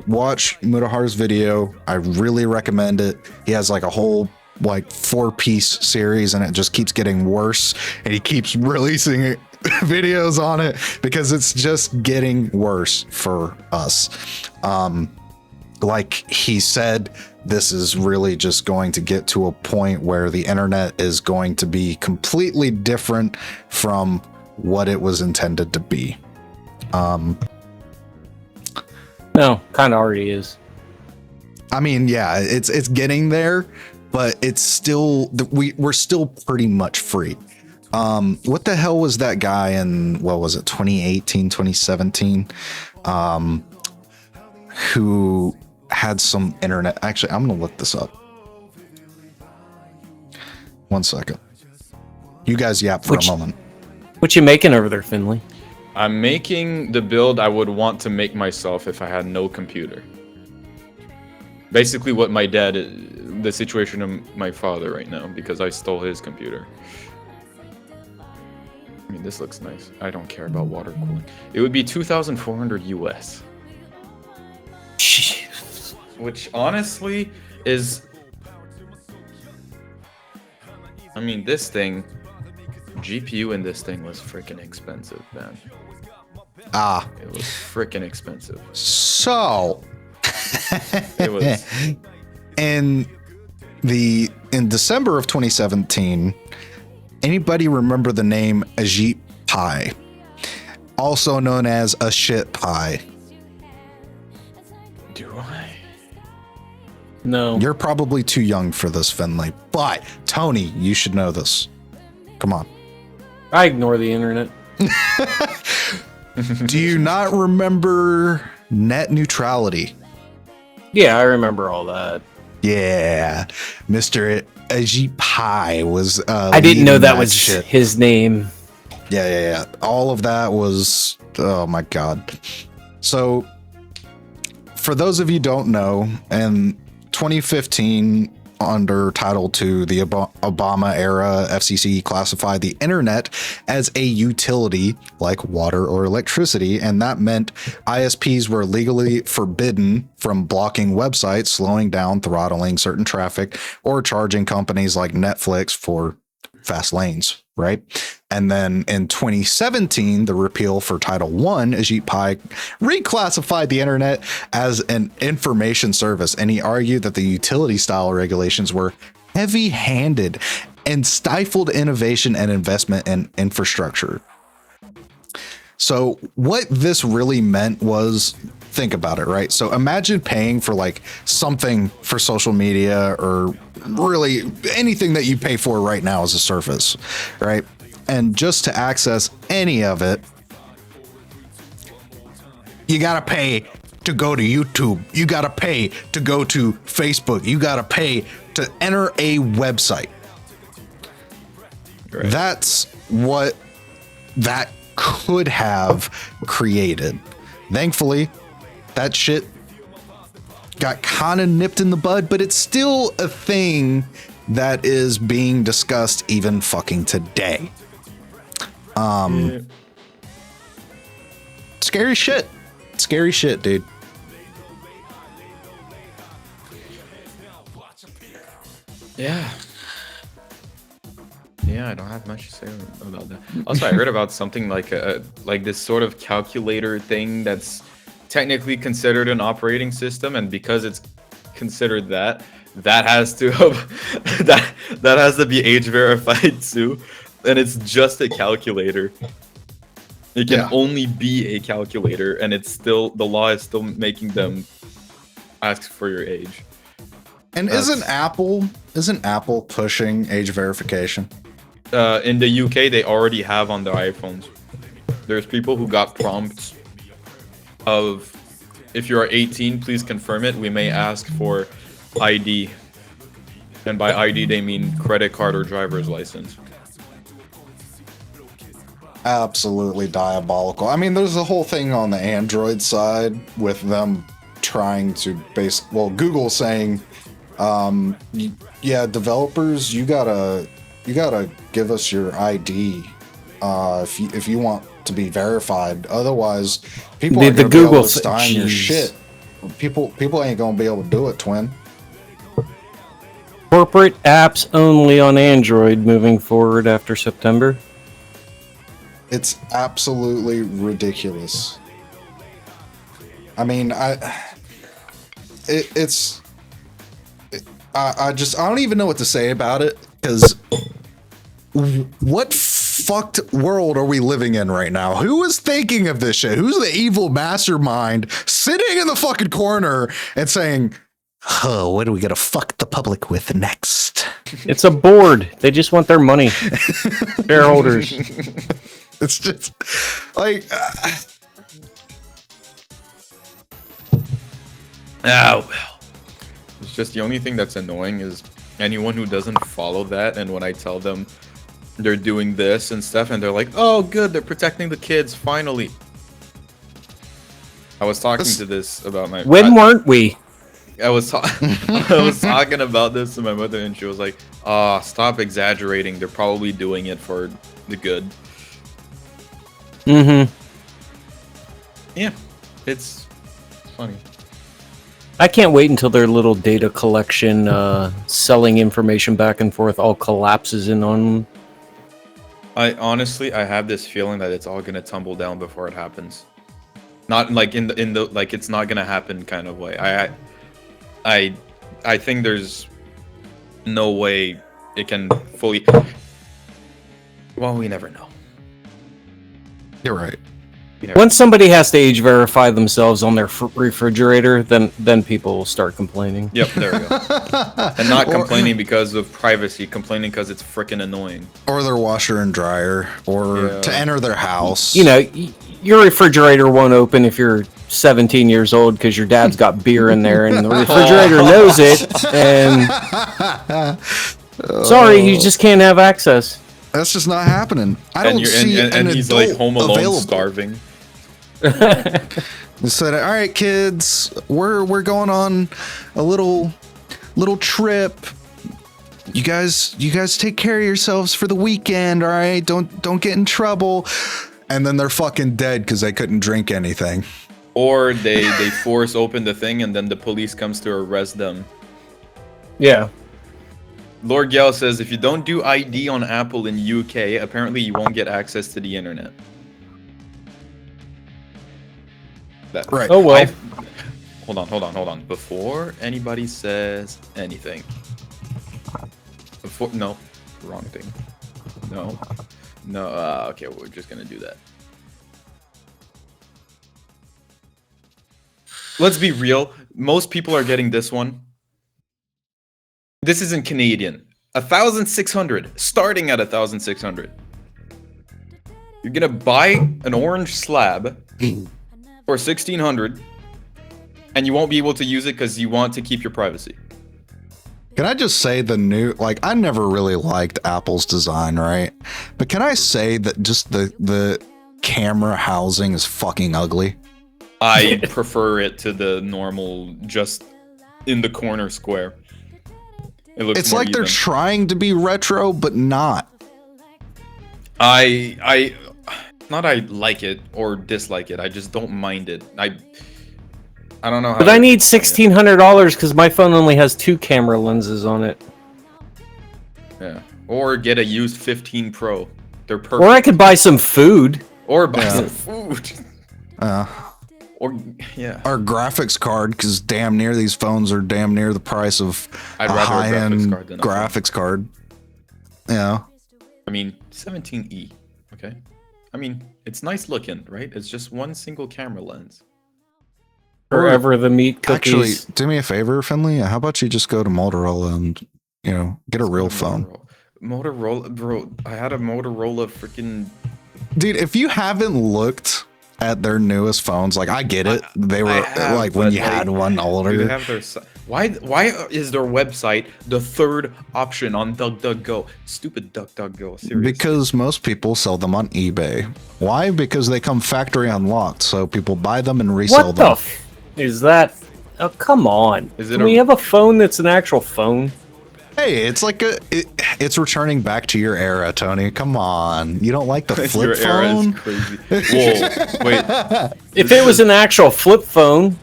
watch Mutahar's video. I really recommend it. He has like a whole like 4-piece series, and it just keeps getting worse, and he keeps releasing videos on it because it's just getting worse for us. Like he said, this is really just going to get to a point where the internet is going to be completely different from what it was intended to be. No, kind of already is. I mean, yeah, it's getting there, but it's still, we're still pretty much free. What the hell was that guy in, what was it, 2018, 2017, who had some internet? Actually, I'm gonna look this up. 1 second. You guys yap for a moment. What you making over there, Finley? I'm making the build I would want to make myself if I had no computer. Basically, what my dad, the situation of my father right now, because I stole his computer. I mean, this looks nice. I don't care about water cooling. It would be 2,400 US. Which honestly is... I mean, this thing... GPU in this thing was freaking expensive, man. Ah. It was freaking expensive. So... It was... In December of 2017, anybody remember the name Ajit Pai, also known as a shit pie? Do I? No. You're probably too young for this, Finley, but Tony, you should know this. Come on. I ignore the internet. Do you not remember net neutrality? Yeah, I remember all that. Yeah, Mr. Ajit Pai was. I didn't know that was shit. his name. Yeah. All of that was. Oh my god. So, for those of you who don't know, in 2015, under Title II, the Obama era FCC classified the internet as a utility like water or electricity, and that meant ISPs were legally forbidden from blocking websites, slowing down, throttling certain traffic, or charging companies like Netflix for fast lanes, right? And then in 2017, the repeal for Title I, Ajit Pai reclassified the internet as an information service, and he argued that the utility style regulations were heavy-handed and stifled innovation and investment in infrastructure. So what this really meant was, think about it, right? So imagine paying for like something for social media or really anything that you pay for right now as a service, right? And just to access any of it, you got to pay to go to YouTube. You got to pay to go to Facebook. You got to pay to enter a website. Right. That's what that could have created. Thankfully, that shit got kind of nipped in the bud, but it's still a thing that is being discussed even fucking today. Scary shit. Scary shit, dude. Yeah. Yeah, I don't have much to say about that. Also, I heard about something like this sort of calculator thing that's technically considered an operating system, and because it's considered that has to that has to be age verified too, and it's just a calculator. It can only be a calculator, and it's still, the law is still making them ask for your age. And isn't Apple pushing age verification? In the UK, they already have on their iPhones. There's people who got prompts of, if you are 18, please confirm it. We may ask for ID. And by ID, they mean credit card or driver's license. Absolutely diabolical. I mean, there's a whole thing on the Android side with them trying to Google saying, yeah, developers, you gotta give us your ID if you want to be verified. Otherwise, people aren't gonna be able to stein your shit. People ain't gonna be able to do it, twin. Corporate apps only on Android moving forward after September. It's absolutely ridiculous. I mean, I don't even know what to say about it, because what fucked world are we living in right now? Who is thinking of this shit? Who's the evil mastermind sitting in the fucking corner and saying, oh, what are we gonna fuck the public with next? It's a board. They just want their money. Shareholders. It's just like well. It's just the only thing that's annoying is anyone who doesn't follow that, and when I tell them they're doing this and stuff, and they're like, oh good, they're protecting the kids, finally. I was talking to this about my... When weren't we? I was I was talking about this to my mother, and she was like, "Ah, stop exaggerating. They're probably doing it for the good." Mm-hmm. Yeah, it's funny. I can't wait until their little data collection, selling information back and forth all collapses in on. I honestly, I have this feeling that it's all gonna tumble down before it happens. Not like in the like it's not gonna happen kind of way. I think there's no way it can fully. Well, we never know. You're right. Once somebody has to age verify themselves on their refrigerator, then people will start complaining. Yep, there we go. And not complaining because of privacy, complaining because it's freaking annoying. Or their washer and dryer, or to enter their house. You know, your refrigerator won't open if you're 17 years old because your dad's got beer in there and the refrigerator knows it. And sorry, you just can't have access. That's just not happening. I don't see and an he's adult like home alone, available. Starving. They said, "All right, kids, we're going on a little trip. You guys take care of yourselves for the weekend. All right, don't get in trouble." And then they're fucking dead because they couldn't drink anything. Or they force open the thing and then the police comes to arrest them. Yeah. Lord Gale says if you don't do ID on Apple in UK, apparently you won't get access to the internet. Right. Oh well. Hold on. Before anybody says anything. No, wrong thing. No. Okay, we're just gonna do that. Let's be real. Most people are getting this one. This isn't Canadian. 1,600, starting at 1,600. You're gonna buy an orange slab for 1,600, and you won't be able to use it because you want to keep your privacy. Can I just say I never really liked Apple's design, right? But can I say that just the camera housing is fucking ugly? I prefer it to the normal, just in the corner square. It looks It's more like they're even. trying to be retro, but not. I like it or dislike it. I just don't mind it. I don't know how. But I need $1,600 because my phone only has 2 camera lenses on it. Yeah. Or get a used 15 Pro. They're perfect. Or I could buy some food. Or buy some food. Or yeah. Our graphics card, because damn near these phones are damn near the price of I'd a rather a high-end graphics card than a phone. graphics card. Yeah. I mean, 17E. Okay. I mean, it's nice looking, right? It's just one single camera lens. Forever the meat Actually, cookies. do me a favor, Finley. How about you just go to Motorola and get a real phone? Motorola, bro. I had a Motorola freaking. Dude, if you haven't looked at their newest phones, like I get it, they were like when you had one older. They have their why is their website the third option on DuckDuckGo? Stupid DuckDuckGo. Seriously. Because most people sell them on eBay. Why? Because they come factory unlocked, so people buy them and resell What them. the f is that? Oh, come on. Can we have a phone that's an actual phone? Hey, it's like it's returning back to your era, Tony. Come on, you don't like the flip Your phone? era is crazy. Whoa, wait. If it was an actual flip phone,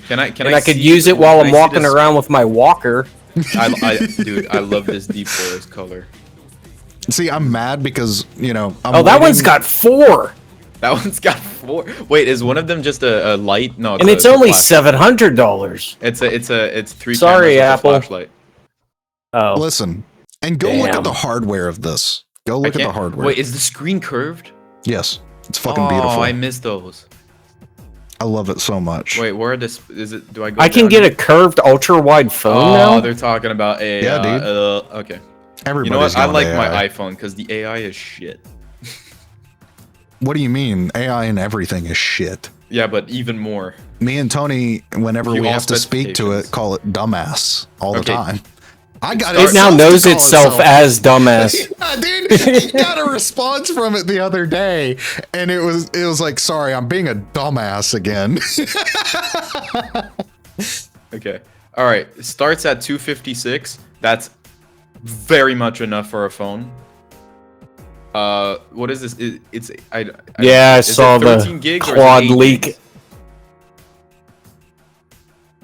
and I could use it while I'm walking around with my walker. Dude, I love this deep forest color. See, I'm mad because that one's got 4. That one's got 4. Wait, is one of them just a light? No, And it's only $700. It's 3 Sorry, cameras with a Apple. flashlight. Oh, Listen, and go look at the hardware of this. Go look at the hardware. Wait, is the screen curved? Yes, it's fucking beautiful. Oh, I missed those. I love it so much. Wait, where is it? Do I go? I can down get here? a curved ultra wide phone now. Oh, they're talking about a. Yeah, dude. Okay. Everybody's You know what? I going like AI. my iPhone because the AI is shit. What do you mean? AI and everything is shit. Yeah, but even more. Me and Tony, whenever Few we have to speak to it, specifications. call it dumbass all the Okay. time. I got It now knows itself as dumbass. Yeah, dude, he got a response from it the other day, and it was like, "Sorry, I'm being a dumbass again." Okay. All right, it starts at 256. That's very much enough for a phone. What is this? Yeah, I is saw it 13 the gigs or is it quad 8 leak. gigs?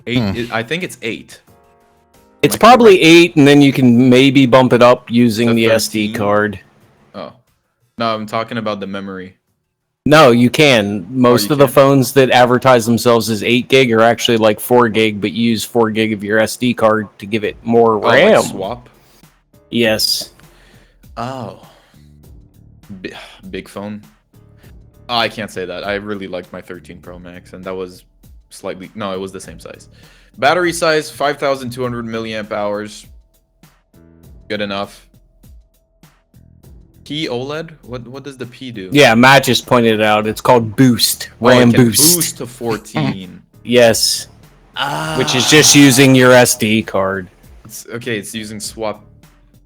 8. I think it's 8. It's Am I probably correct? 8, and then you can maybe bump it up using To the 13? SD card. Oh, no, I'm talking about the memory. No, you can. Oh, you Most of the can. phones that advertise themselves as 8 gig are actually like 4 gig, but use 4 gig of your SD card to give it more Oh, RAM. like swap. Yes. Oh, big phone. Oh, I can't say that. I really liked my 13 Pro Max, and that was slightly. No, it was the same size. Battery size 5,200 milliamp hours. Good enough. P OLED? What does the P do? Yeah, Matt just pointed it out. It's called Boost. Oh, it RAM can Boost. boost to 14. Yes. Which is just using your SD card. Okay, it's using swap.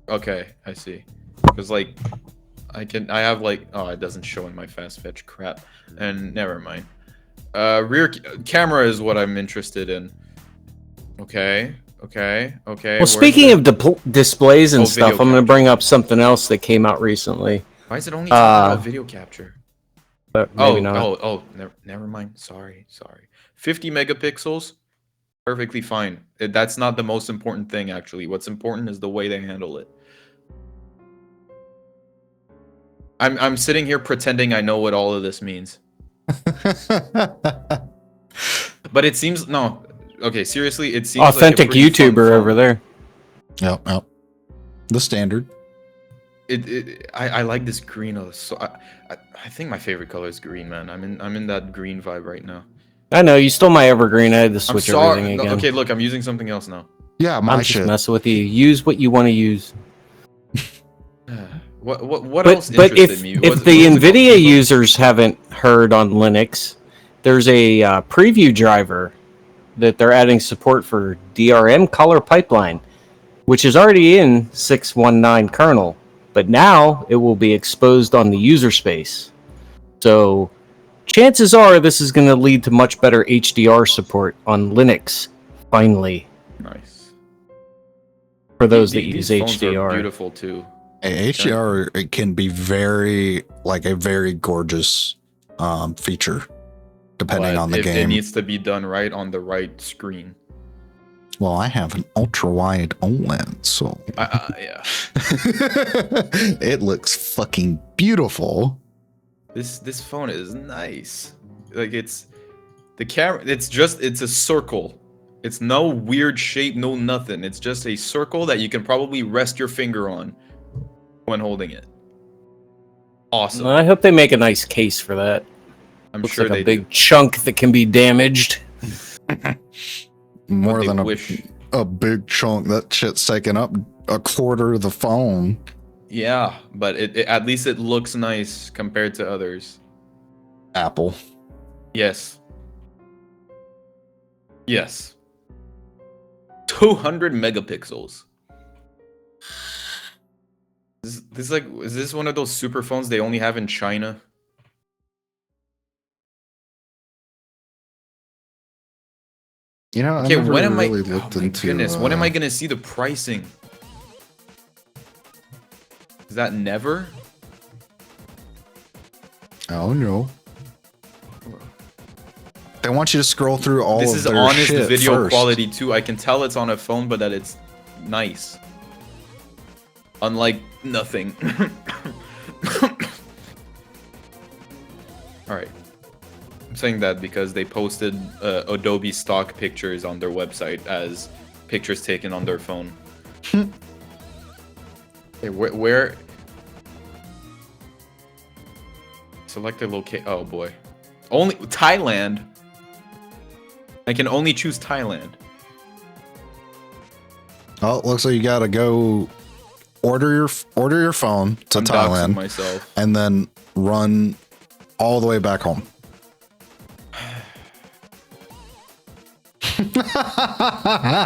Okay, I see. Because like, I have like, oh, it doesn't show in my fast fetch crap, and never mind. Rear camera is what I'm interested in. Okay. Well, speaking of displays and Oh, stuff, video I'm going to capture. bring up something else that came out recently. Why is it only talking about video capture? But maybe not. Never mind. Sorry. 50 megapixels, perfectly fine. That's not the most important thing, actually. What's important is the way they handle it. I'm sitting here pretending I know what all of this means. But it seems no. Okay, seriously, it seems Authentic like a pretty fun YouTuber phone. over there. Yep. The standard. I like this green. So I think my favorite color is green, man. I'm in that green vibe right now. I know, you stole my evergreen. I had to I'm switch sorry. everything No, again. okay, look, I'm using something else now. Yeah, my I'm just shit. messing with you. Use what you want to use. What else But interested me? if What the was it called? NVIDIA users haven't heard on Linux, there's a preview driver that they're adding support for DRM color pipeline, which is already in 619 kernel, but now it will be exposed on the user space. So chances are this is going to lead to much better HDR support on Linux, finally, Nice. for those that use These phones HDR. are beautiful too. HDR it can be very a very gorgeous feature depending But on the It game. needs to be done right on the right screen. Well, I have an ultra wide OLED, so Yeah. it looks fucking beautiful. This phone is nice. Like it's the camera. It's a circle. It's no weird shape, no nothing. It's just a circle that you can probably rest your finger on when holding it. Awesome. I hope they make a nice case for that. I'm Looks sure like they a big chunk that can be damaged. More they than wish. a big chunk. That shit's taking up a quarter of the phone. Yeah, but at least it looks nice compared to others. Apple. Yes. 200 megapixels. Is this one of those super phones they only have in China? You know, Okay, I never when am really I? looked Oh my into. goodness, when am I gonna see the pricing? Is that never? Oh no. They want you to scroll through all This of is their honest shit video first. quality too. I can tell it's on a phone, but that it's nice. Unlike nothing. All right. I'm saying that because they posted Adobe stock pictures on their website as pictures taken on their phone. Okay, where? Select a location. Oh boy. Only Thailand. I can only choose Thailand. Oh, it looks like you gotta go order your phone to I'm doxing Thailand myself. and then run all the way back home.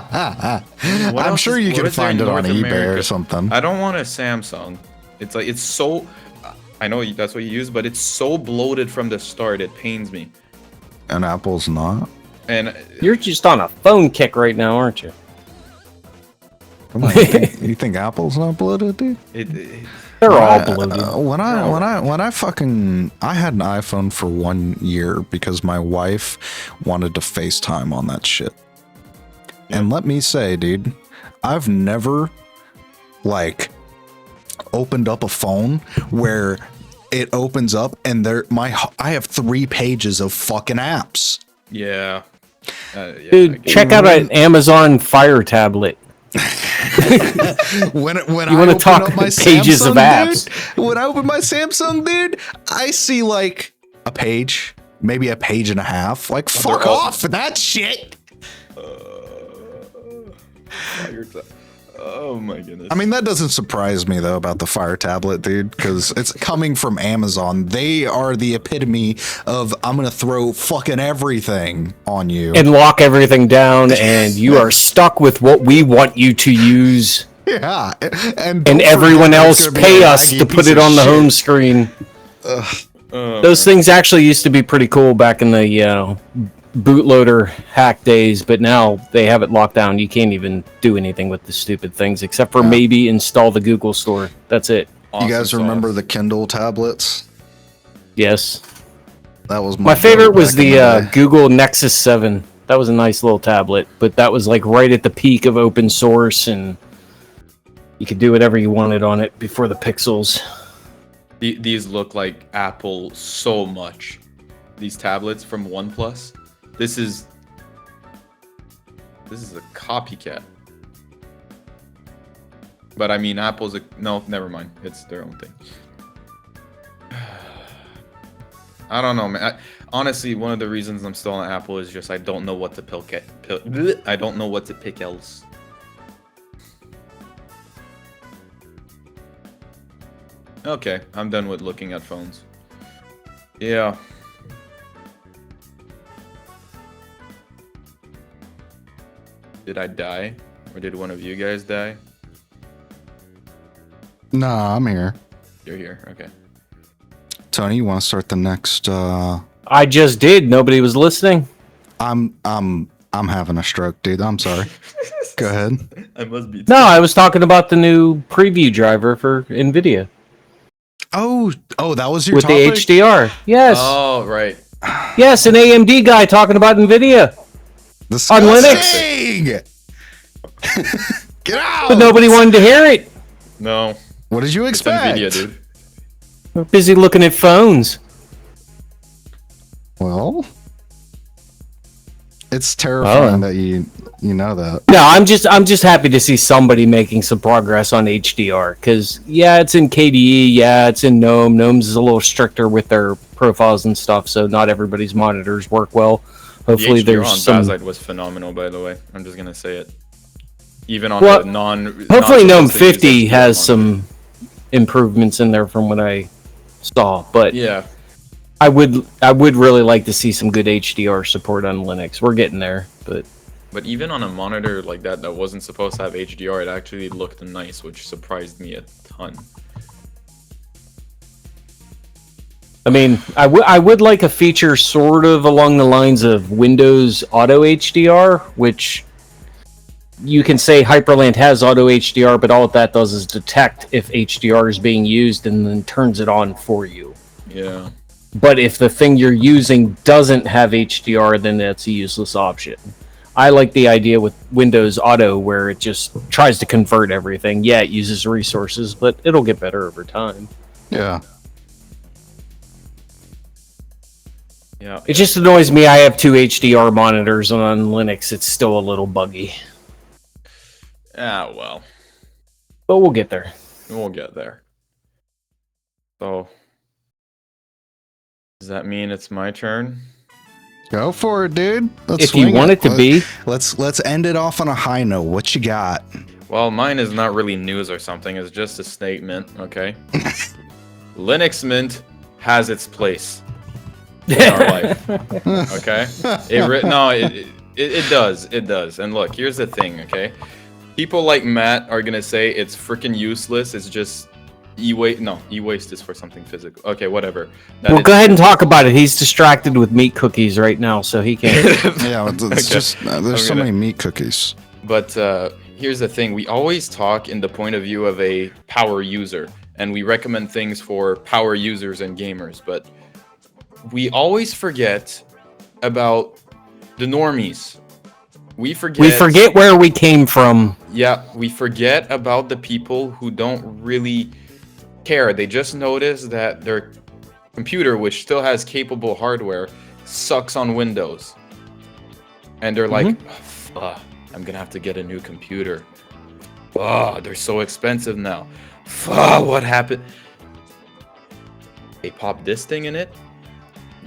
I'm sure you can find it on eBay or something. I don't want a Samsung. It's like it's so. I know that's what you use, but it's so bloated from the start. It pains me. And Apple's not. And You're just on a phone kick right now, aren't you? Come on, you think Apple's not bloated, dude? They're all bloated. I had an iPhone for 1 year because my wife wanted to FaceTime on that shit. And let me say, dude, I've never like opened up a phone where it opens up and I have 3 pages of fucking apps. yeah. Dude, check out an Amazon Fire tablet. when You want to talk pages of apps? Dude, when I open my Samsung, dude, I see like a page, maybe a page and a half. Like, fuck off that shit. Oh my goodness. I mean, that doesn't surprise me though about the Fire tablet, dude, because it's coming from Amazon. They are the epitome of I'm gonna throw fucking everything on you And lock everything down, and you are stuck with what we want you to use. Yeah, and everyone else pay us to put it on the home screen. Those things actually used to be pretty cool back in the bootloader hack days, but now they have it locked down. You can't even do anything with the stupid things except for maybe install the Google Store. That's it. You guys remember the Kindle tablets? Yes. That was my favorite was the Google Nexus 7. That was a nice little tablet, but that was like right at the peak of open source, and you could do whatever you wanted on it before the Pixels. These look like Apple so much. These tablets from OnePlus. This is a copycat. But I mean, Apple's no, never mind. It's their own thing. I don't know, man. Honestly, one of the reasons I'm still on Apple is just I don't know what to pick. I don't know what to pick else. Okay, I'm done with looking at phones. Yeah. Did I die? Or did one of you guys die? Nah, I'm here. You're here, okay. Tony, you want to start the next? I just did. Nobody was listening. I'm having a stroke, dude. I'm sorry. Go ahead. I must be. No, I was talking about the new preview driver for NVIDIA. Oh, that was your with topic? the HDR. Yes. Oh, right. Yes, an AMD guy talking about NVIDIA. Disgusting. On Linux. Get out! But nobody wanted to hear it. No. What did you expect? It's NVIDIA, dude. We're busy looking at phones. Well, it's terrifying that you know that. No, I'm just happy to see somebody making some progress on HDR, because yeah, it's in KDE, yeah, it's in GNOME. GNOME's is a little stricter with their profiles and stuff, so not everybody's monitors work well. Hopefully, the HDR there's on some. Bazzite was phenomenal, by the way. I'm just gonna say it. Even on the non. Hopefully, GNOME 50 has some improvements in there from what I saw, but yeah. I would really like to see some good HDR support on Linux. We're getting there, but even on a monitor like that wasn't supposed to have HDR, it actually looked nice, which surprised me a ton. I mean, I would like a feature sort of along the lines of Windows Auto HDR, which you can say Hyperland has Auto HDR, but all that does is detect if HDR is being used and then turns it on for you. Yeah. But if the thing you're using doesn't have HDR, then that's a useless option. I like the idea with Windows Auto where it just tries to convert everything. Yeah, it uses resources, but it'll get better over time. Yeah. Yeah. It just annoys me. I have 2 HDR monitors, and on Linux, it's still a little buggy. Ah, well. But we'll get there. We'll get there. So, does that mean it's my turn? Go for it, dude. Let's if you want it to be. Let's end it off on a high note. What you got? Well, mine is not really news or something. It's just a statement, okay? Linux Mint has its place in our life, okay? It does. And look, here's the thing, okay? People like Matt are gonna say it's freaking useless. It's just E-waste is for something physical. Okay, whatever. Well, go ahead and talk about it. He's distracted with meat cookies right now, so he can't. Yeah, it's just there's so many meat cookies. But here's the thing: we always talk in the point of view of a power user, and we recommend things for power users and gamers. But we always forget about the normies. We forget where we came from. Yeah, we forget about the people who don't really care. They just notice that their computer, which still has capable hardware, sucks on Windows. And they're like, I'm gonna have to get a new computer. They're so expensive now. What happened? They pop this thing in it,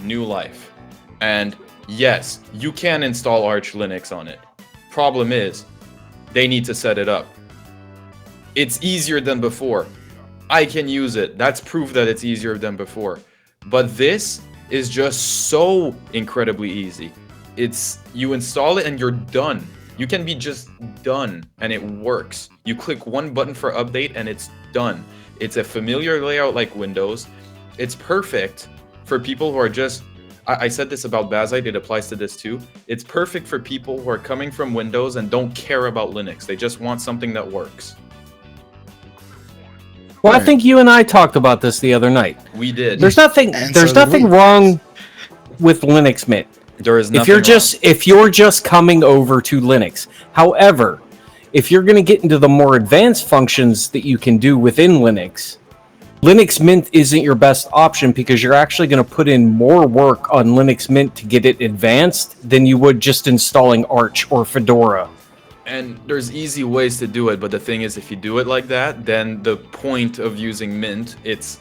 new life. And yes, you can install Arch Linux on it. Problem is, they need to set it up. It's easier than before. I can use it. That's proof that it's easier than before. But this is just so incredibly easy. You install it and you're done. You can be just done and it works. You click one button for update and it's done. It's a familiar layout like Windows. It's perfect for people who are just... I said this about Bazite, it applies to this too. It's perfect for people who are coming from Windows and don't care about Linux. They just want something that works. Well, I think you and I talked about this the other night. We did. There's nothing wrong with Linux Mint. There is nothing if you're just coming over to Linux. However, if you're going to get into the more advanced functions that you can do within Linux, Linux Mint isn't your best option because you're actually going to put in more work on Linux Mint to get it advanced than you would just installing Arch or Fedora. And there's easy ways to do it, but the thing is, if you do it like that, then the point of using Mint, it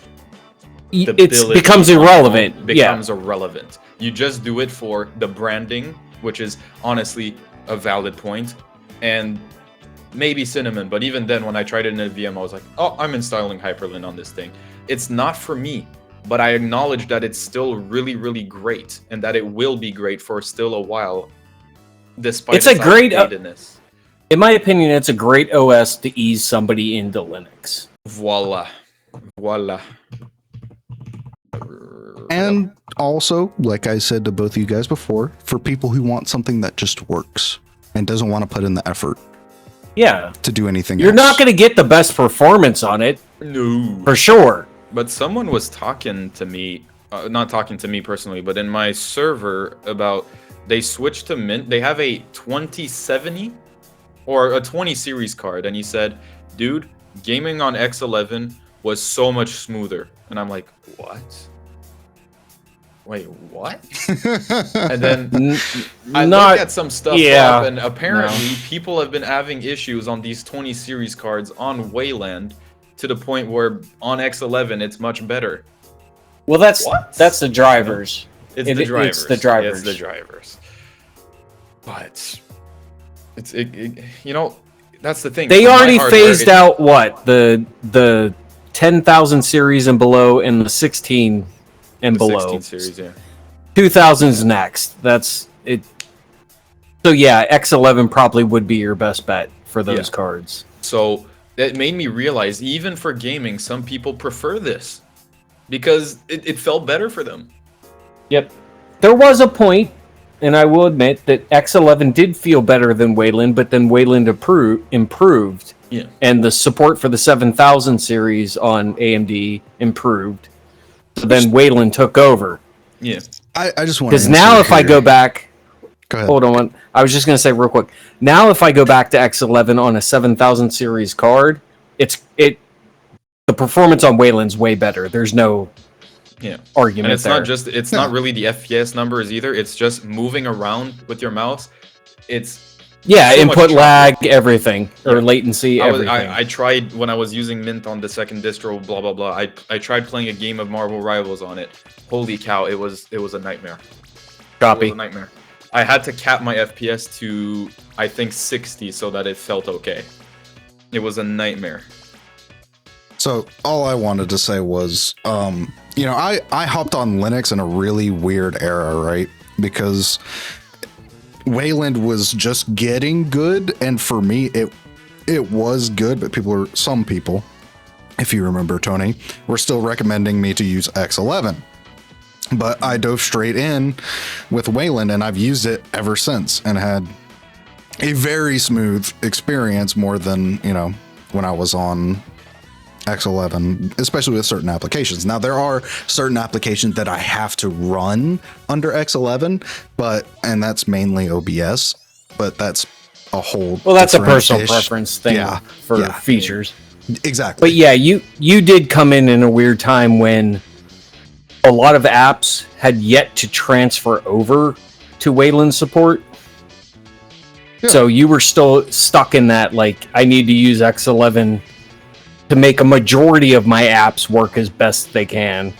becomes irrelevant. Irrelevant. You just do it for the branding, which is honestly a valid point, and maybe Cinnamon. But even then, when I tried it in a VM, I was like, oh, I'm installing Hyperlin on this thing. It's not for me, but I acknowledge that it's still really, really great, and that it will be great for still a while, despite its outdatedness. In my opinion, it's a great OS to ease somebody into Linux. Voila. And also, like I said to both of you guys before, for people who want something that just works and doesn't want to put in the effort. Yeah. To do anything You're else. not going to get the best performance on it. No. For sure. But someone was talking to me, not talking to me personally, but in my server about they switched to Mint. They have a 2070 or a 20 series card. And he said, dude, gaming on X11 was so much smoother. And I'm like, what? Wait, what? And then I looked at some stuff up, and apparently people have been having issues on these 20 series cards on Wayland to the point where on X11 it's much better. Well, that's the drivers. It's the drivers. But that's the thing. They already phased out the 10,000 series and below and the 16 and below. 16 series, yeah. 2000's next. That's it. So yeah, X11 probably would be your best bet for those cards. So that made me realize, even for gaming, some people prefer this because it felt better for them. Yep. There was a point, and I will admit that X11 did feel better than Wayland, but then Wayland improved. Yeah. And the support for the 7000 series on AMD improved. So then Wayland took over. Yeah. I just want to... Because now if I go back... Go ahead. Hold on. I was just going to say real quick. Now if I go back to X11 on a 7000 series card, the performance on Wayland's way better. There's no argument and it's there. It's not really the FPS numbers either. It's just moving around with your mouse. It's... Yeah, so input lag, everything, or latency, everything. I tried when I was using Mint on the second distro, blah blah blah. I tried playing a game of Marvel Rivals on it. Holy cow, it was a nightmare. Copy. It was a nightmare. I had to cap my FPS to I think 60 so that it felt okay. It was a nightmare. So all I wanted to say was, I hopped on Linux in a really weird era, right? Because Wayland was just getting good, and for me, it was good, but some people if you remember, Tony, were still recommending me to use X11. But I dove straight in with Wayland, and I've used it ever since and had a very smooth experience, more than, when I was on X11, especially with certain applications. Now, there are certain applications that I have to run under X11, and that's mainly OBS, but that's a whole Well, that's a personal preference thing for features. Exactly. But yeah, you did come in a weird time when a lot of apps had yet to transfer over to Wayland support. Yeah. So you were still stuck in that, like, I need to use X11 to make a majority of my apps work as best they can.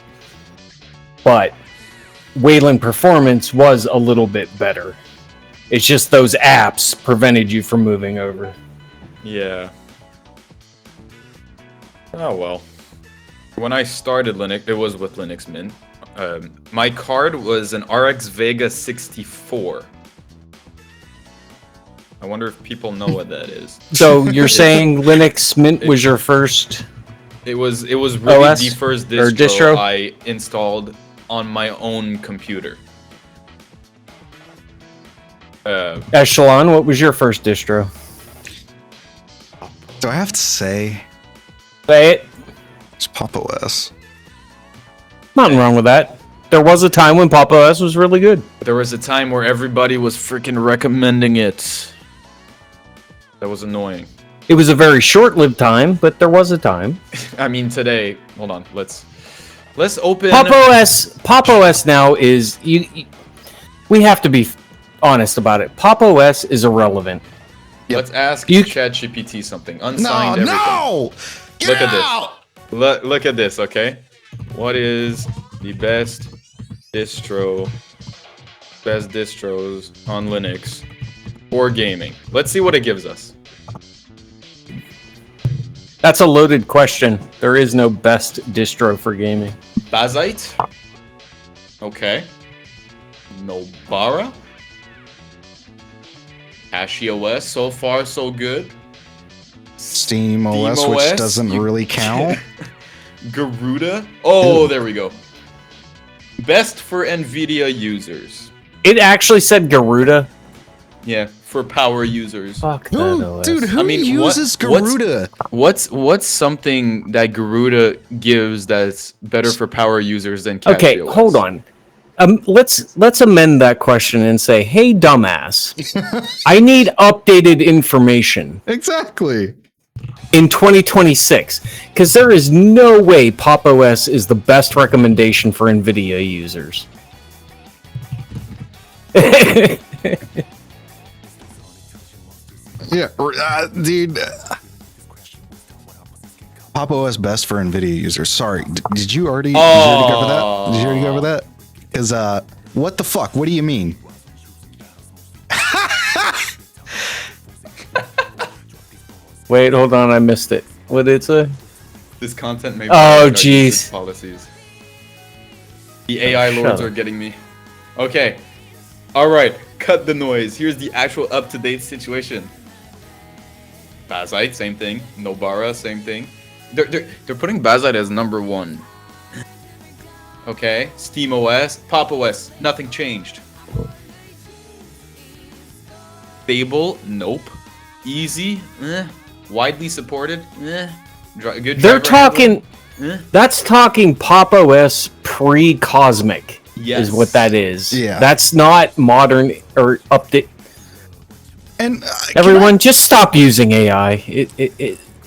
But Wayland performance was a little bit better. It's just those apps prevented you from moving over. Yeah. Oh, well. When I started Linux, it was with Linux Mint. My card was an RX Vega 64. I wonder if people know what that is. So you're saying Linux Mint was your first? It was really OS the first distro I installed on my own computer. Echelon, what was your first distro? Do I have to say? Say it. It's Pop OS. Nothing wrong with that. There was a time when Pop OS was really good. There was a time where everybody was freaking recommending it. That was annoying. It was a very short-lived time, but there was a time. I mean, today. Hold on. Let's open. Pop OS now is we have to be honest about it. Pop OS is irrelevant. Yep. Let's ask ChatGPT something. Unsigned everything. No! Get out! Look at this, okay? What is the best distros on Linux for gaming? Let's see what it gives us. That's a loaded question. There is no best distro for gaming. Bazite? Okay. Nobara? HashiOS, so far so good. Steam OS, which doesn't really count. Garuda? Oh, there we go. Best for NVIDIA users. It actually said Garuda. Yeah, for power users. Fuck that OS. Dude, who uses Garuda? What's something that Garuda gives that's better for power users than CashiOS? Okay, hold on. Let's amend that question and say, hey, dumbass, I need updated information. Exactly. In 2026, because there is no way Pop OS is the best recommendation for NVIDIA users. Yeah, dude. Pop OS best for NVIDIA users. Sorry, did you already go over that? Did you already go over that? Because what the fuck? What do you mean? Wait, hold on, I missed it. What did it say? This content may jeez. Policies. The AI lords are getting me. Okay. Alright, cut the noise. Here's the actual up-to-date situation. Bazite, same thing. Nobara, same thing. They're putting Bazite as number 1. Okay. Steam OS, Pop OS, nothing changed. Stable, nope. Easy, Widely supported, Good. They're talking. That's talking Pop OS pre-Cosmic. Yes. Is what that is. Yeah. That's not modern or update. And everyone, just stop using AI.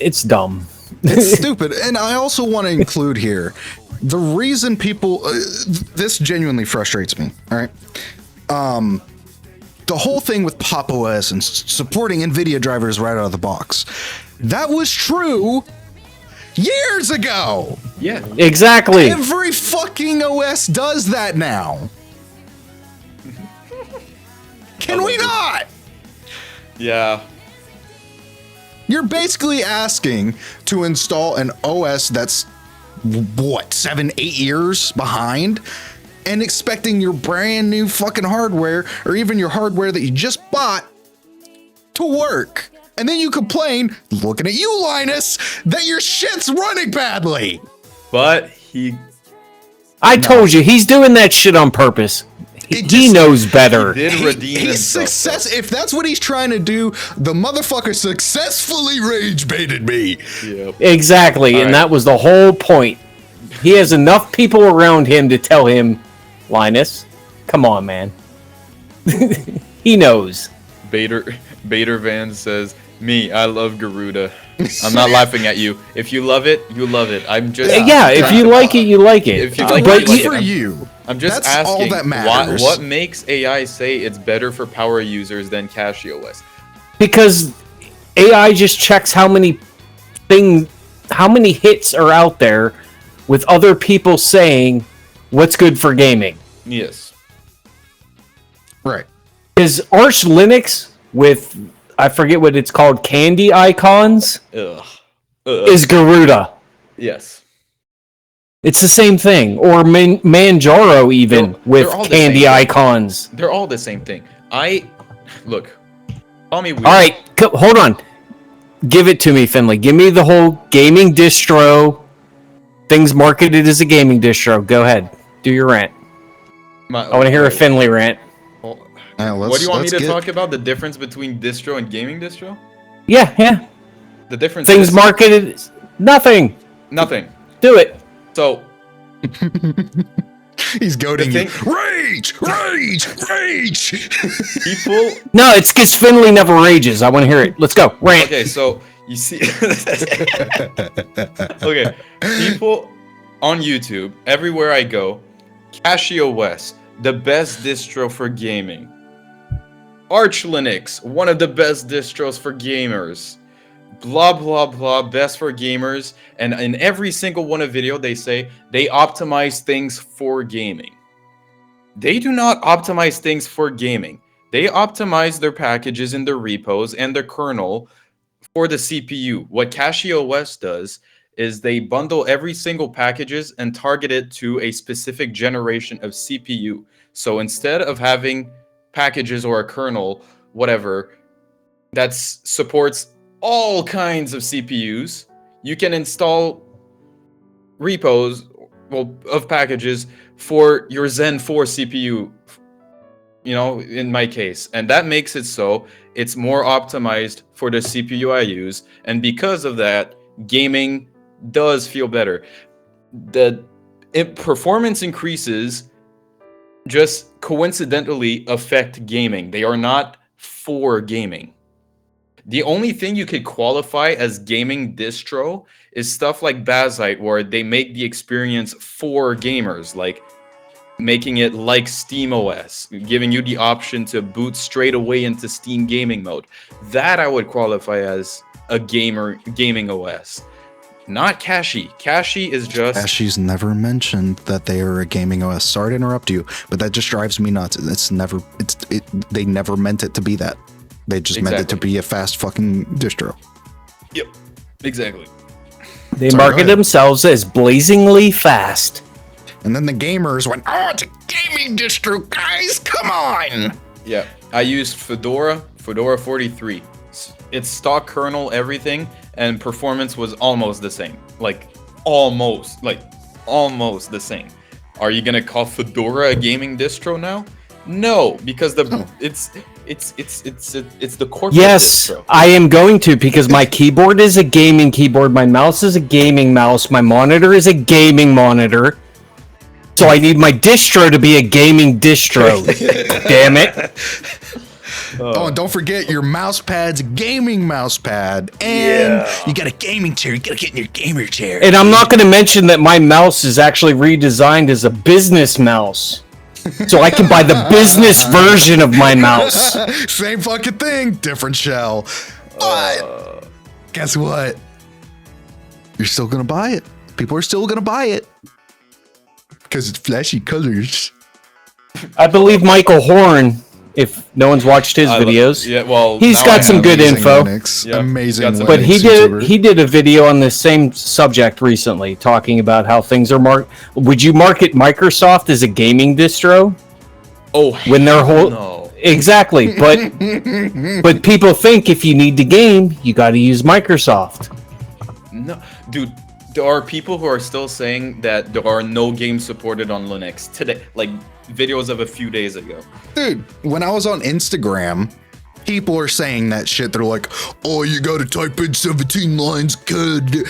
It's dumb. It's stupid. And I also want to include here the reason people. This genuinely frustrates me. All right. The whole thing with Pop OS and supporting NVIDIA drivers right out of the box. That was true years ago. Yeah. Exactly. Every fucking OS does that now. Can we not? Yeah. You're basically asking to install an OS that's, what, 7-8 years behind? And expecting your brand new fucking hardware, or even your hardware that you just bought, to work. And then you complain, looking at you, Linus, that your shit's running badly. But I told you, he's doing that shit on purpose. He knows better. He did redeem himself. If that's what he's trying to do, the motherfucker successfully rage baited me. Yep. Exactly, and that was the whole point. He has enough people around him to tell him, Linus, come on, man. He knows. Bader Van says, "Me, I love Garuda. I'm not laughing at you. If you love it, you love it. I'm just if you like it, you like it. If you like But it, you like for it. you, I'm just that's asking all that matters. what makes AI say it's better for power users than CashOS? Because AI just checks how many hits are out there with other people saying what's good for gaming. Yes. right? Is Arch Linux with, I forget what it's called, candy icons, is Garuda. Yes. It's the same thing. Or Manjaro even They're with all the candy same. icons. They're all the same thing. Look. Call me weird. All right, hold on. Give it to me, Finley. Give me the whole gaming distro. Things marketed as a gaming distro. Go ahead. Do your rant. I want to hear a Finley rant. What do you want me to talk about? The difference between distro and gaming distro? Yeah. The difference Things is marketed. Nothing. nothing. Do it. So He's goading you. thing- Rage! people No, it's because Finley never rages. I want to hear it. Let's go. Rant. Okay, so you see okay, people on YouTube, everywhere I go, CashOS, the best distro for gaming. Arch Linux, one of the best distros for gamers. Blah blah blah, best for gamers. And in every single one of video they say they optimize things for gaming. They do not optimize things for gaming. They optimize their packages in their repos and their kernel for the CPU. What CashOS does is they bundle every single packages and target it to a specific generation of CPU. So instead of having packages or a kernel, whatever, that supports all kinds of CPUs, you can install repos of packages for your Zen 4 CPU, in my case. And that makes it so it's more optimized for the CPU I use. And because of that, gaming does feel better. Performance increases just coincidentally affect gaming. They are not for gaming. The only thing you could qualify as gaming distro is stuff like Bazite, where they make the experience for gamers, like making it like SteamOS, giving you the option to boot straight away into Steam gaming mode. That I would qualify as a gaming OS. Not Cashy. Cashy is just... Cashy's never mentioned that they are a gaming OS. Sorry to interrupt you, but that just drives me nuts. They never meant it to be that. They just meant it to be a fast fucking distro. Yep, exactly. They market themselves as blazingly fast. And then the gamers went, "Oh, it's a gaming distro, guys! Come on!" Yeah, I used Fedora 43. It's stock kernel, everything, and performance was almost the same. Almost the same. Are you gonna call Fedora a gaming distro now? No, because it's the corporate Yes, distro. I am going to, because my keyboard is a gaming keyboard, my mouse is a gaming mouse, my monitor is a gaming monitor. So I need my distro to be a gaming distro. Damn it. Oh, and don't forget your mouse pad's a gaming mouse pad. And you got a gaming chair. You gotta get in your gamer chair. And I'm not going to mention that my mouse is actually redesigned as a business mouse. So I can buy the business version of my mouse. Same fucking thing, different shell. But guess what? You're still gonna buy it. People are still gonna buy it because it's flashy colors. I believe Michael Horn, if no one's watched his videos, he's got some good info. Amazing Linux But YouTuber. he did a video on the same subject recently, talking about how things are Would you market Microsoft as a gaming distro? Oh, when their whole no. Exactly, but people think if you need to game, you got to use Microsoft. No, dude, there are people who are still saying that there are no games supported on Linux today, like videos of a few days ago. Dude, when I was on Instagram, people are saying that shit. They're like, "Oh, you got to type in 17 lines code."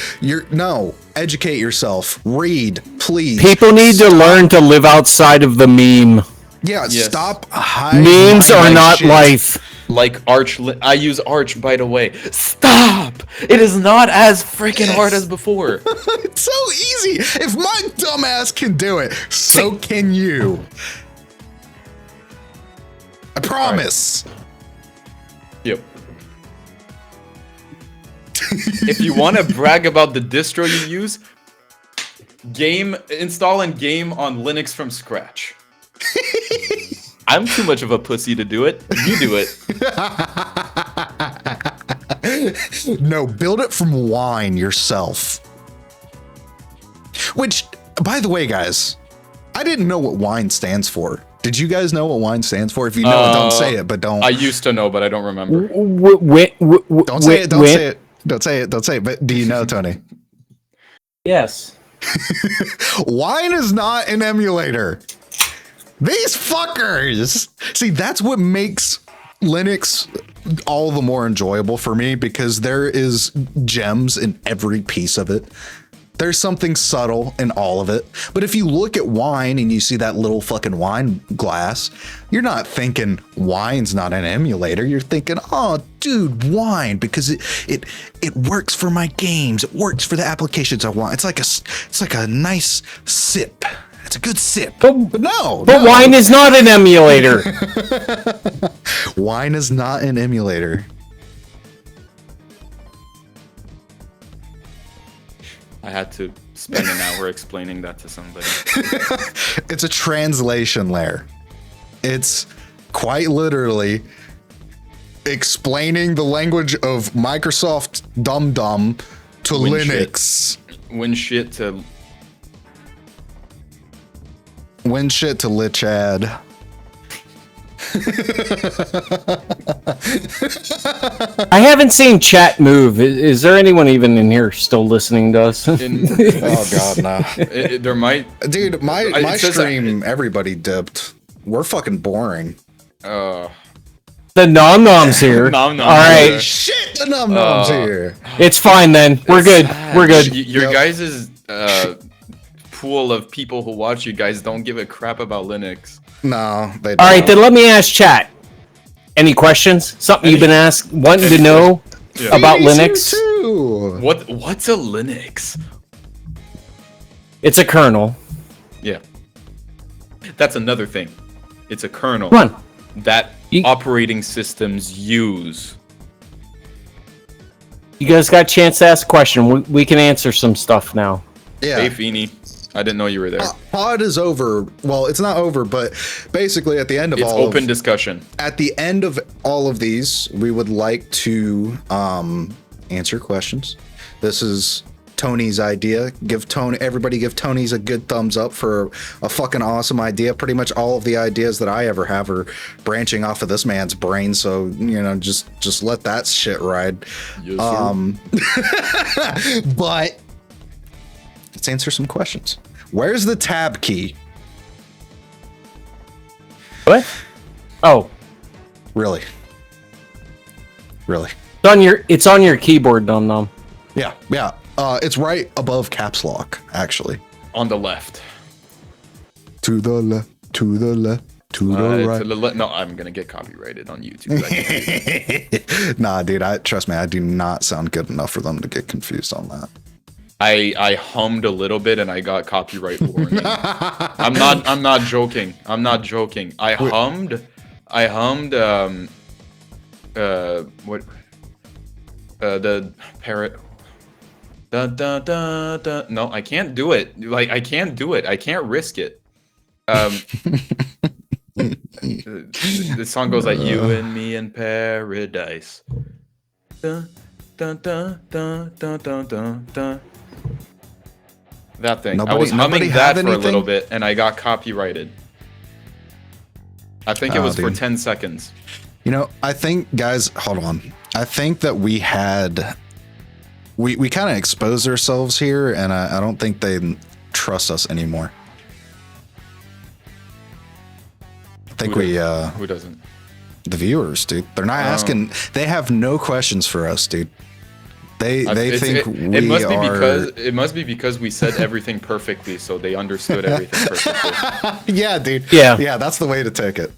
No, educate yourself. Read, please. People need to learn to live outside of the meme. Yeah, Yes. stop hiding. Memes are not shit. life. Like Arch, I use Arch, by the way. Stop! It is not as freaking hard as before. It's so easy. If my dumbass can do it, so can you. I promise. Yep. If you want to brag about the distro you use, install and game on Linux from scratch. I'm too much of a pussy to do it. You do it. No, build it from wine yourself. Which, by the way, guys, I didn't know what wine stands for. Did you guys know what wine stands for? If you know it, don't say it, but don't. I used to know, but I don't remember. Don't say it, don't say it. Don't say it, don't say it. But do you know, Tony? Yes. Wine is not an emulator. These fuckers. See, that's what makes Linux all the more enjoyable for me, because there is gems in every piece of it. There's something subtle in all of it. But if you look at wine and you see that little fucking wine glass, you're not thinking wine's not an emulator. You're thinking, oh, dude, wine, because it works for my games. It works for the applications I want. It's like a nice sip. It's a good sip. But no. Wine is not an emulator. Wine is not an emulator. I had to spend an hour explaining that to somebody. It's a translation layer. It's quite literally explaining the language of Microsoft dum-dum to Linux. Win shit to Lichad. I haven't seen chat move. Is there anyone even in here still listening to us? Oh god, no. there might. Dude, my says stream, everybody dipped. We're fucking boring. The nom-noms here. Nom-noms All right. here. Shit, the num-nums here. It's fine then. We're good. We're good. Your guys' pool of people who watch you guys don't give a crap about Linux. No, they don't. All right, then let me ask chat. Any questions? Something you've been wanting to know about Linux? What's a Linux? It's a kernel. Yeah. That's another thing. It's a kernel Come on. that operating systems use. You guys got a chance to ask a question. We can answer some stuff now. Yeah. Hey, Feeny. I didn't know you were there. Pod is over. Well, it's not over, but basically at the end of It's open discussion. At the end of all of these, we would like to answer questions. This is Tony's idea. Everybody give Tony's a good thumbs up for a fucking awesome idea. Pretty much all of the ideas that I ever have are branching off of this man's brain, so just let that shit ride. Yes, sir. But let's answer some questions. Where's the tab key? What? Oh, Really? it's on your keyboard, nom. Yeah. It's right above caps lock, actually. On the left. To the left, to the left, to the right. No, I'm gonna get copyrighted on YouTube. Nah, dude, trust me, I do not sound good enough for them to get confused on that. I hummed a little bit and I got copyright warning. I'm not joking. I hummed the parrot. Da, da, da, da. No, I can't do it. Like, I can't do it. I can't risk it. The song goes like, "You and me in paradise." Dun, dun, dun, dun, dun, dun, dun, dun. That thing. I was humming that for a little bit, and I got copyrighted. I think it was for dude. 10 seconds. You know, I think, guys, hold on. I think that we kind of exposed ourselves here, and I don't think they trust us anymore. I think Who doesn't? the viewers, dude. They're not asking. They have no questions for us, dude. They think we are. It must be because we said everything perfectly, so they understood everything perfectly. Yeah, dude. Yeah. That's the way to take it.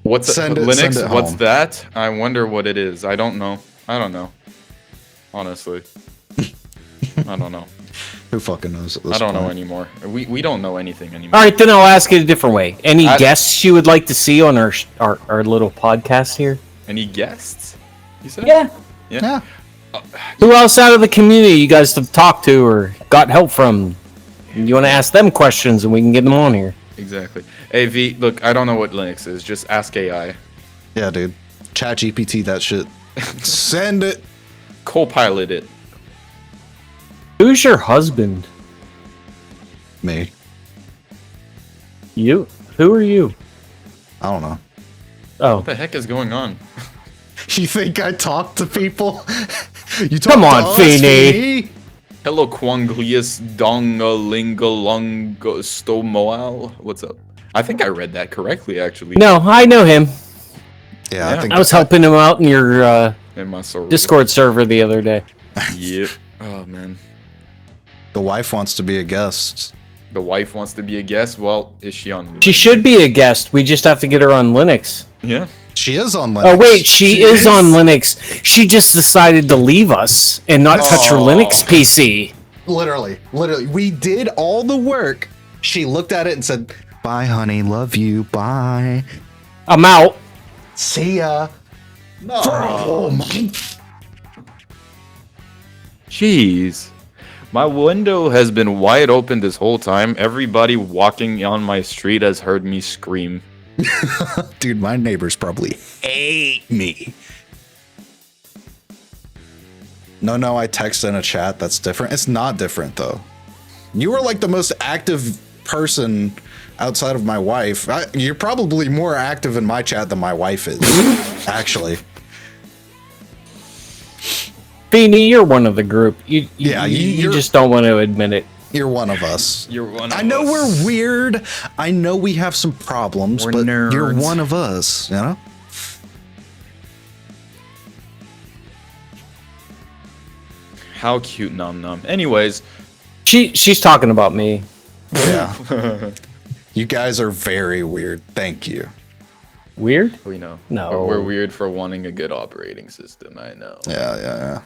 What's Send it Linux? What's home. that? I wonder what it is. I don't know. Honestly, I don't know. Who fucking knows at this I don't know point? anymore. We don't know anything anymore. All right, then I'll ask it a different way. Any guests you would like to see on our little podcast here? Any guests? You said? Yeah. Who else out of the community you guys have talked to or got help from? You want to ask them questions and we can get them on here. Exactly. Hey V, look, I don't know what Linux is. Just ask AI. Yeah, dude. Chat GPT that shit. Send it. Copilot it. Who's your husband? Me. You? Who are you? I don't know. Oh, What the heck is going on? You think I talk to people? You Come talk on, to us, Finley. Hello, Quanglius Dongalingalongo Stomoal. What's up? I think I read that correctly, actually. no, I know him. Yeah, Yeah. I think I was helping him out in your In my soul. Discord server the other day. Yep. Oh man. the wife wants to be a guest. The wife wants to be a guest. Well, is she on? She should be a guest. We just have to get her on Linux. Yeah. She is on Linux. Oh wait, she is on Linux. She just decided to leave us and not touch her Oh. Linux PC. Literally. We did all the work. She looked at it and said, "Bye, honey. Love you. Bye. I'm out. See ya." No. For a whole month. Jeez. My window has been wide open this whole time. Everybody walking on my street has heard me scream. Dude, my neighbors probably hate me. No, I text in a chat. That's different. It's not different, though. You are like the most active person outside of my wife. You're probably more active in my chat than my wife is, actually. Beanie, you're one of the group. You you're- just don't want to admit it. You're one of us. You're one of I know us. we're weird. I know we have some problems, We're but you're nerds. one of us, you know? How cute, Num Num. Anyways, She's talking about me. Yeah. You guys are very weird. Thank you. Weird? we know. No. We're weird for wanting a good operating system. I know. Yeah.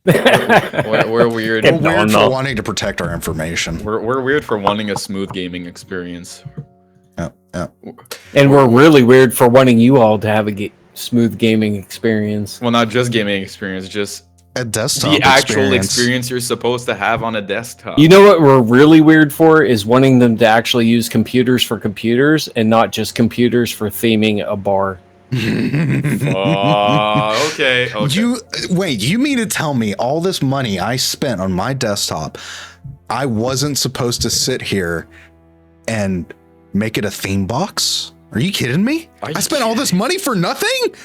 We're weird. We're No, weird no. for wanting to protect our information. We're weird for wanting a smooth gaming experience. Yeah. And we're really weird for wanting you all to have a smooth gaming experience. Well, not just gaming experience, just A desktop the actual experience you're supposed to have on a desktop. You know what we're really weird for is wanting them to actually use computers for computers and not just computers for theming a bar. Okay. You mean to tell me all this money I spent on my desktop, I wasn't supposed to sit here and make it a theme box? Are you kidding me? Are you I spent all this money for nothing?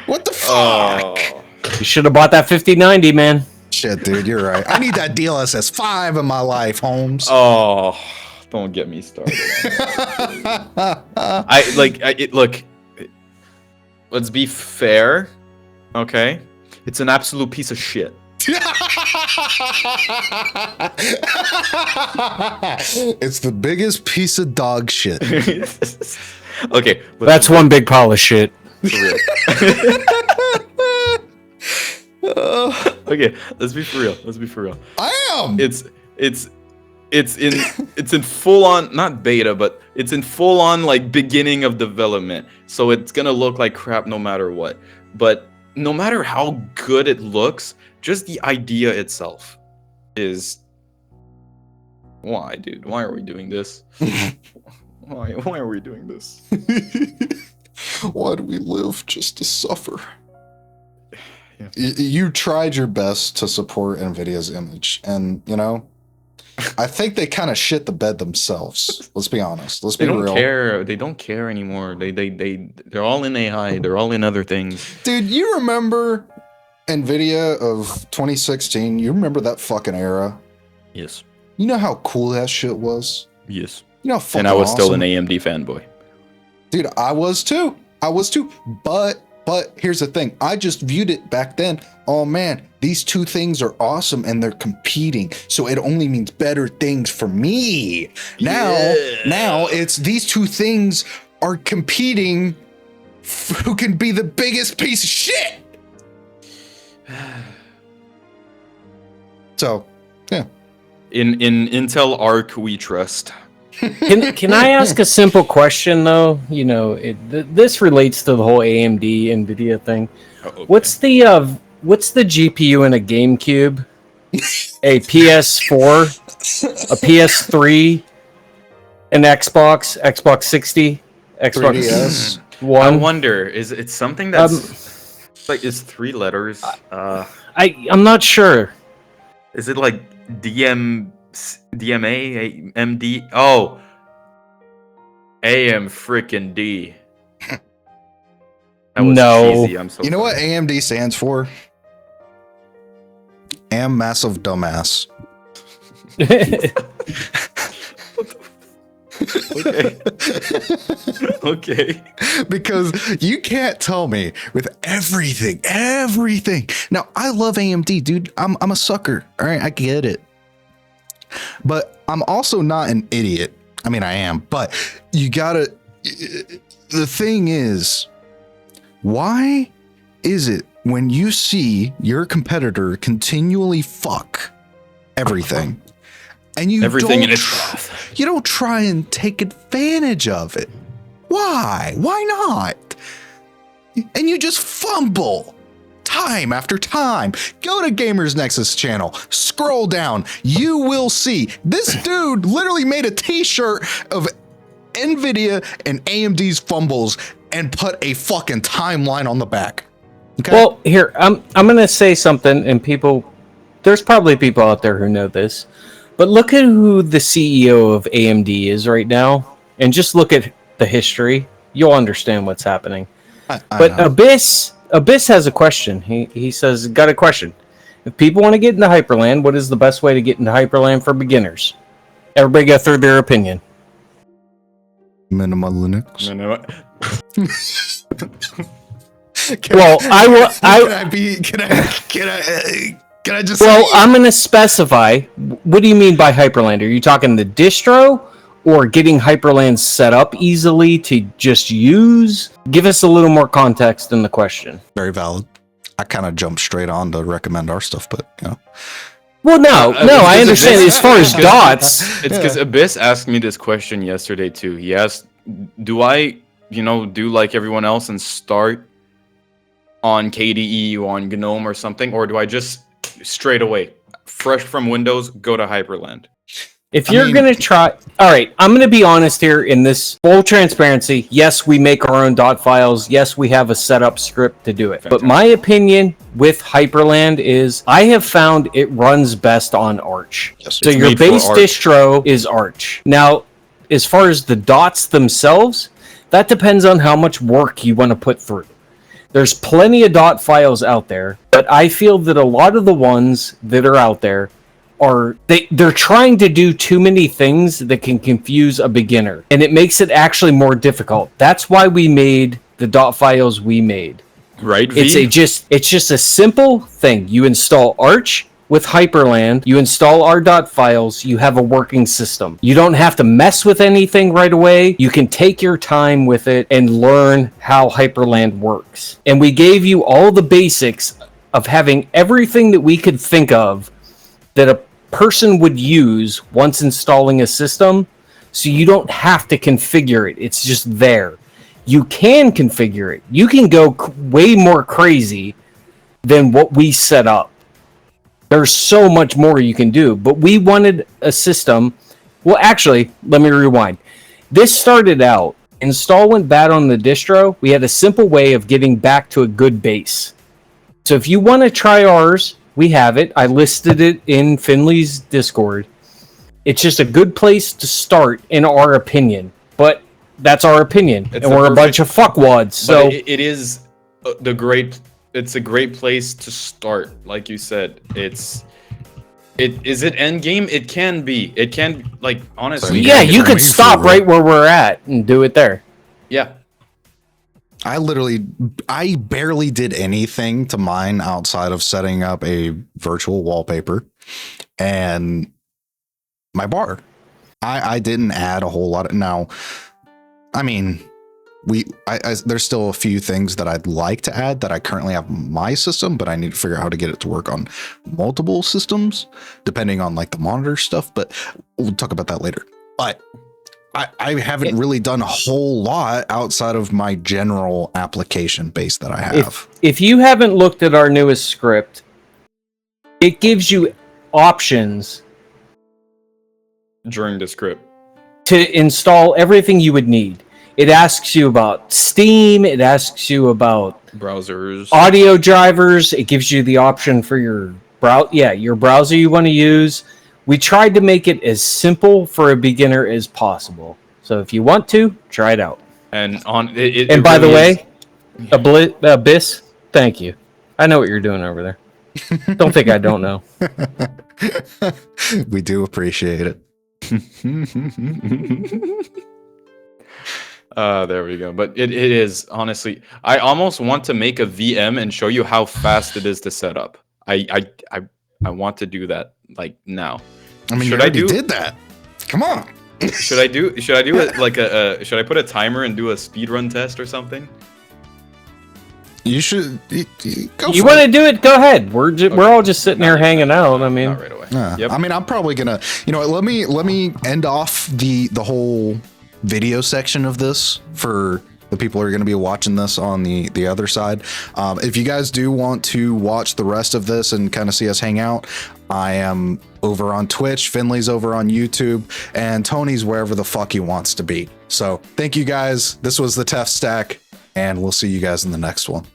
What the fuck? Oh. You should have bought that 5090, man. Shit, dude, you're right. I need that DLSS 5 in my life, Holmes. Oh, don't get me started. Look. Let's be fair, okay? It's an absolute piece of shit. It's the biggest piece of dog shit. Okay, That's one big pile of shit. for real. Okay, let's be for real. I am. It's in full on, not beta, but it's in full on like beginning of development. So it's gonna look like crap no matter what. But no matter how good it looks, just the idea itself is why, dude? Why are we doing this? Why are we doing this? Why do we live just to suffer? Yeah. You tried your best to support Nvidia's image, and you know, I think they kind of shit the bed themselves. Let's be honest. Let's They be don't real. care. They don't care anymore. They're all in AI. They're all in other things. Dude, you remember NVIDIA of 2016? You remember that fucking era? Yes. You know how cool that shit was? Yes. You know how fucking And I was still awesome? an AMD fanboy. Dude, I was too. But here's the thing. I just viewed it back then. Oh man, these two things are awesome and they're competing. So it only means better things for me. Now it's these two things are competing who can be the biggest piece of shit. So, yeah. In Intel Arc, we trust. Can I ask a simple question though? You know, this relates to the whole AMD Nvidia thing. Okay. What's the GPU in a GameCube, a PS4, a PS3, an Xbox 60, Xbox 3DS. I One? wonder, is it something that's like is 3 letters? I'm not sure. Is it like DMA, MD? Oh, AM freaking D. That was No. cheesy. I'm so You know what sorry. AMD stands for? Am massive dumbass. Okay. Okay. Because you can't tell me with everything. Now, I love AMD, dude. I'm a sucker. All right, I get it. But I'm also not an idiot. I mean, I am, but you gotta. The thing is, why is it when you see your competitor continually fuck everything, and you Everything don't in its tr- path. you don't try and take advantage of it? Why? Why not? And you just fumble time after time. Go to Gamers Nexus channel, scroll down, you will see this dude literally made a t-shirt of NVIDIA and AMD's fumbles and put a fucking timeline on the back. Okay? Well, here I'm gonna say something, and there's probably people out there who know this, but look at who the CEO of AMD is right now, and just look at the history. You'll understand what's happening. I But know. Abyss has a question. He says, got a question. If people want to get into Hyperland, what is the best way to get into Hyperland for beginners? Everybody go through their opinion. Minimal Linux. No, no. Well, Can I just Well, say- I'm going to specify. What do you mean by Hyperland? Are you talking the distro or getting Hyperland set up easily to just use? Give us a little more context in the question. very valid. I kind of jumped straight on to recommend our stuff, but you know. Well, no, I understand. As far as It's dots, It's because Abyss asked me this question yesterday too. He asked, do I, do like everyone else and start on KDE or on GNOME or something, or do I just straight away, fresh from Windows, go to Hyperland? if I you're mean- going to try... All right, I'm going to be honest here in this full transparency. Yes, we make our own dot files. Yes, we have a setup script to do it. But my opinion with Hyperland is I have found it runs best on Arch. Yes, So It's your made for base Arch. distro is Arch. Now, as far as the dots themselves, that depends on how much work you want to put through. There's plenty of dot files out there, but I feel that a lot of the ones that are out there they're trying to do too many things that can confuse a beginner, and it makes it actually more difficult. That's why we made the dot files we made. Right, V? It's just a simple thing. You install Arch with Hyperland, you install our dot files, you have a working system. You don't have to mess with anything right away. You can take your time with it and learn how Hyperland works. And we gave you all the basics of having everything that we could think of that a person would use once installing a system, so you don't have to configure it. It's just there. You can configure it. You can go way more crazy than what we set up. There's so much more you can do, but we wanted a system. Well, actually, let me rewind. This started out, install went bad on the distro. We had a simple way of getting back to a good base. So if you want to try ours, we have it. I listed it in Finley's Discord. It's just a good place to start, in our opinion. But that's our opinion, and we're a bunch of fuckwads. So it is it's a great place to start. Like you said, is it end game? It can be. It can, like, honestly. Yeah, you could stop right where we're at and do it there. Yeah. I barely did anything to mine outside of setting up a virtual wallpaper and my bar. I didn't add a whole lot of, now, I mean, there's still a few things that I'd like to add that I currently have on my system, but I need to figure out how to get it to work on multiple systems, depending on like the monitor stuff, but we'll talk about that later. But I haven't really done a whole lot outside of my general application base that I have. If you haven't looked at our newest script, it gives you options during the script to install everything you would need. It asks you about Steam. It asks you about browsers, audio drivers. It gives you the option for your browser you want to use. We tried to make it as simple for a beginner as possible. So if you want to, try it out. And by the way, Abyss, thank you. I know what you're doing over there. Don't think I don't know. We do appreciate it. There we go. But it is, honestly, I almost want to make a VM and show you how fast it is to set up. I want to do that, like, now. I mean, should I did that? Come on. Should I do it like should I put a timer and do a speedrun test or something? You should go. You want to do it? Go ahead. We're all just sitting here hanging out. I mean, not right away. Yeah. Yep. I mean, I'm probably gonna. Let me end off the whole video section of this for the people who are going to be watching this on the other side. If you guys do want to watch the rest of this and kind of see us hang out, I am over on Twitch, Finley's over on YouTube, and Tony's wherever the fuck he wants to be. So thank you guys. This was the TEF Stack, and we'll see you guys in the next one.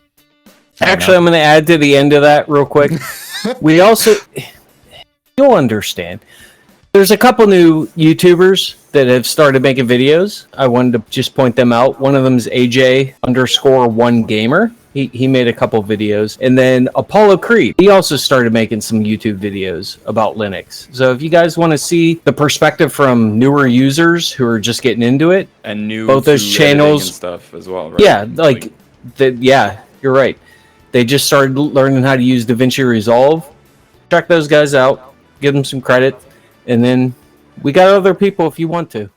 Actually, I'm going to add to the end of that real quick. We also, you'll understand, there's a couple new YouTubers that have started making videos. I wanted to just point them out. One of them is AJ_1Gamer. He made a couple videos. And then Apollo Creed, he also started making some YouTube videos about Linux. So if you guys want to see the perspective from newer users who are just getting into it, and both those channels and stuff as well, right? Yeah, you're right. They just started learning how to use DaVinci Resolve. Check those guys out. Give them some credit. And then we got other people if you want to.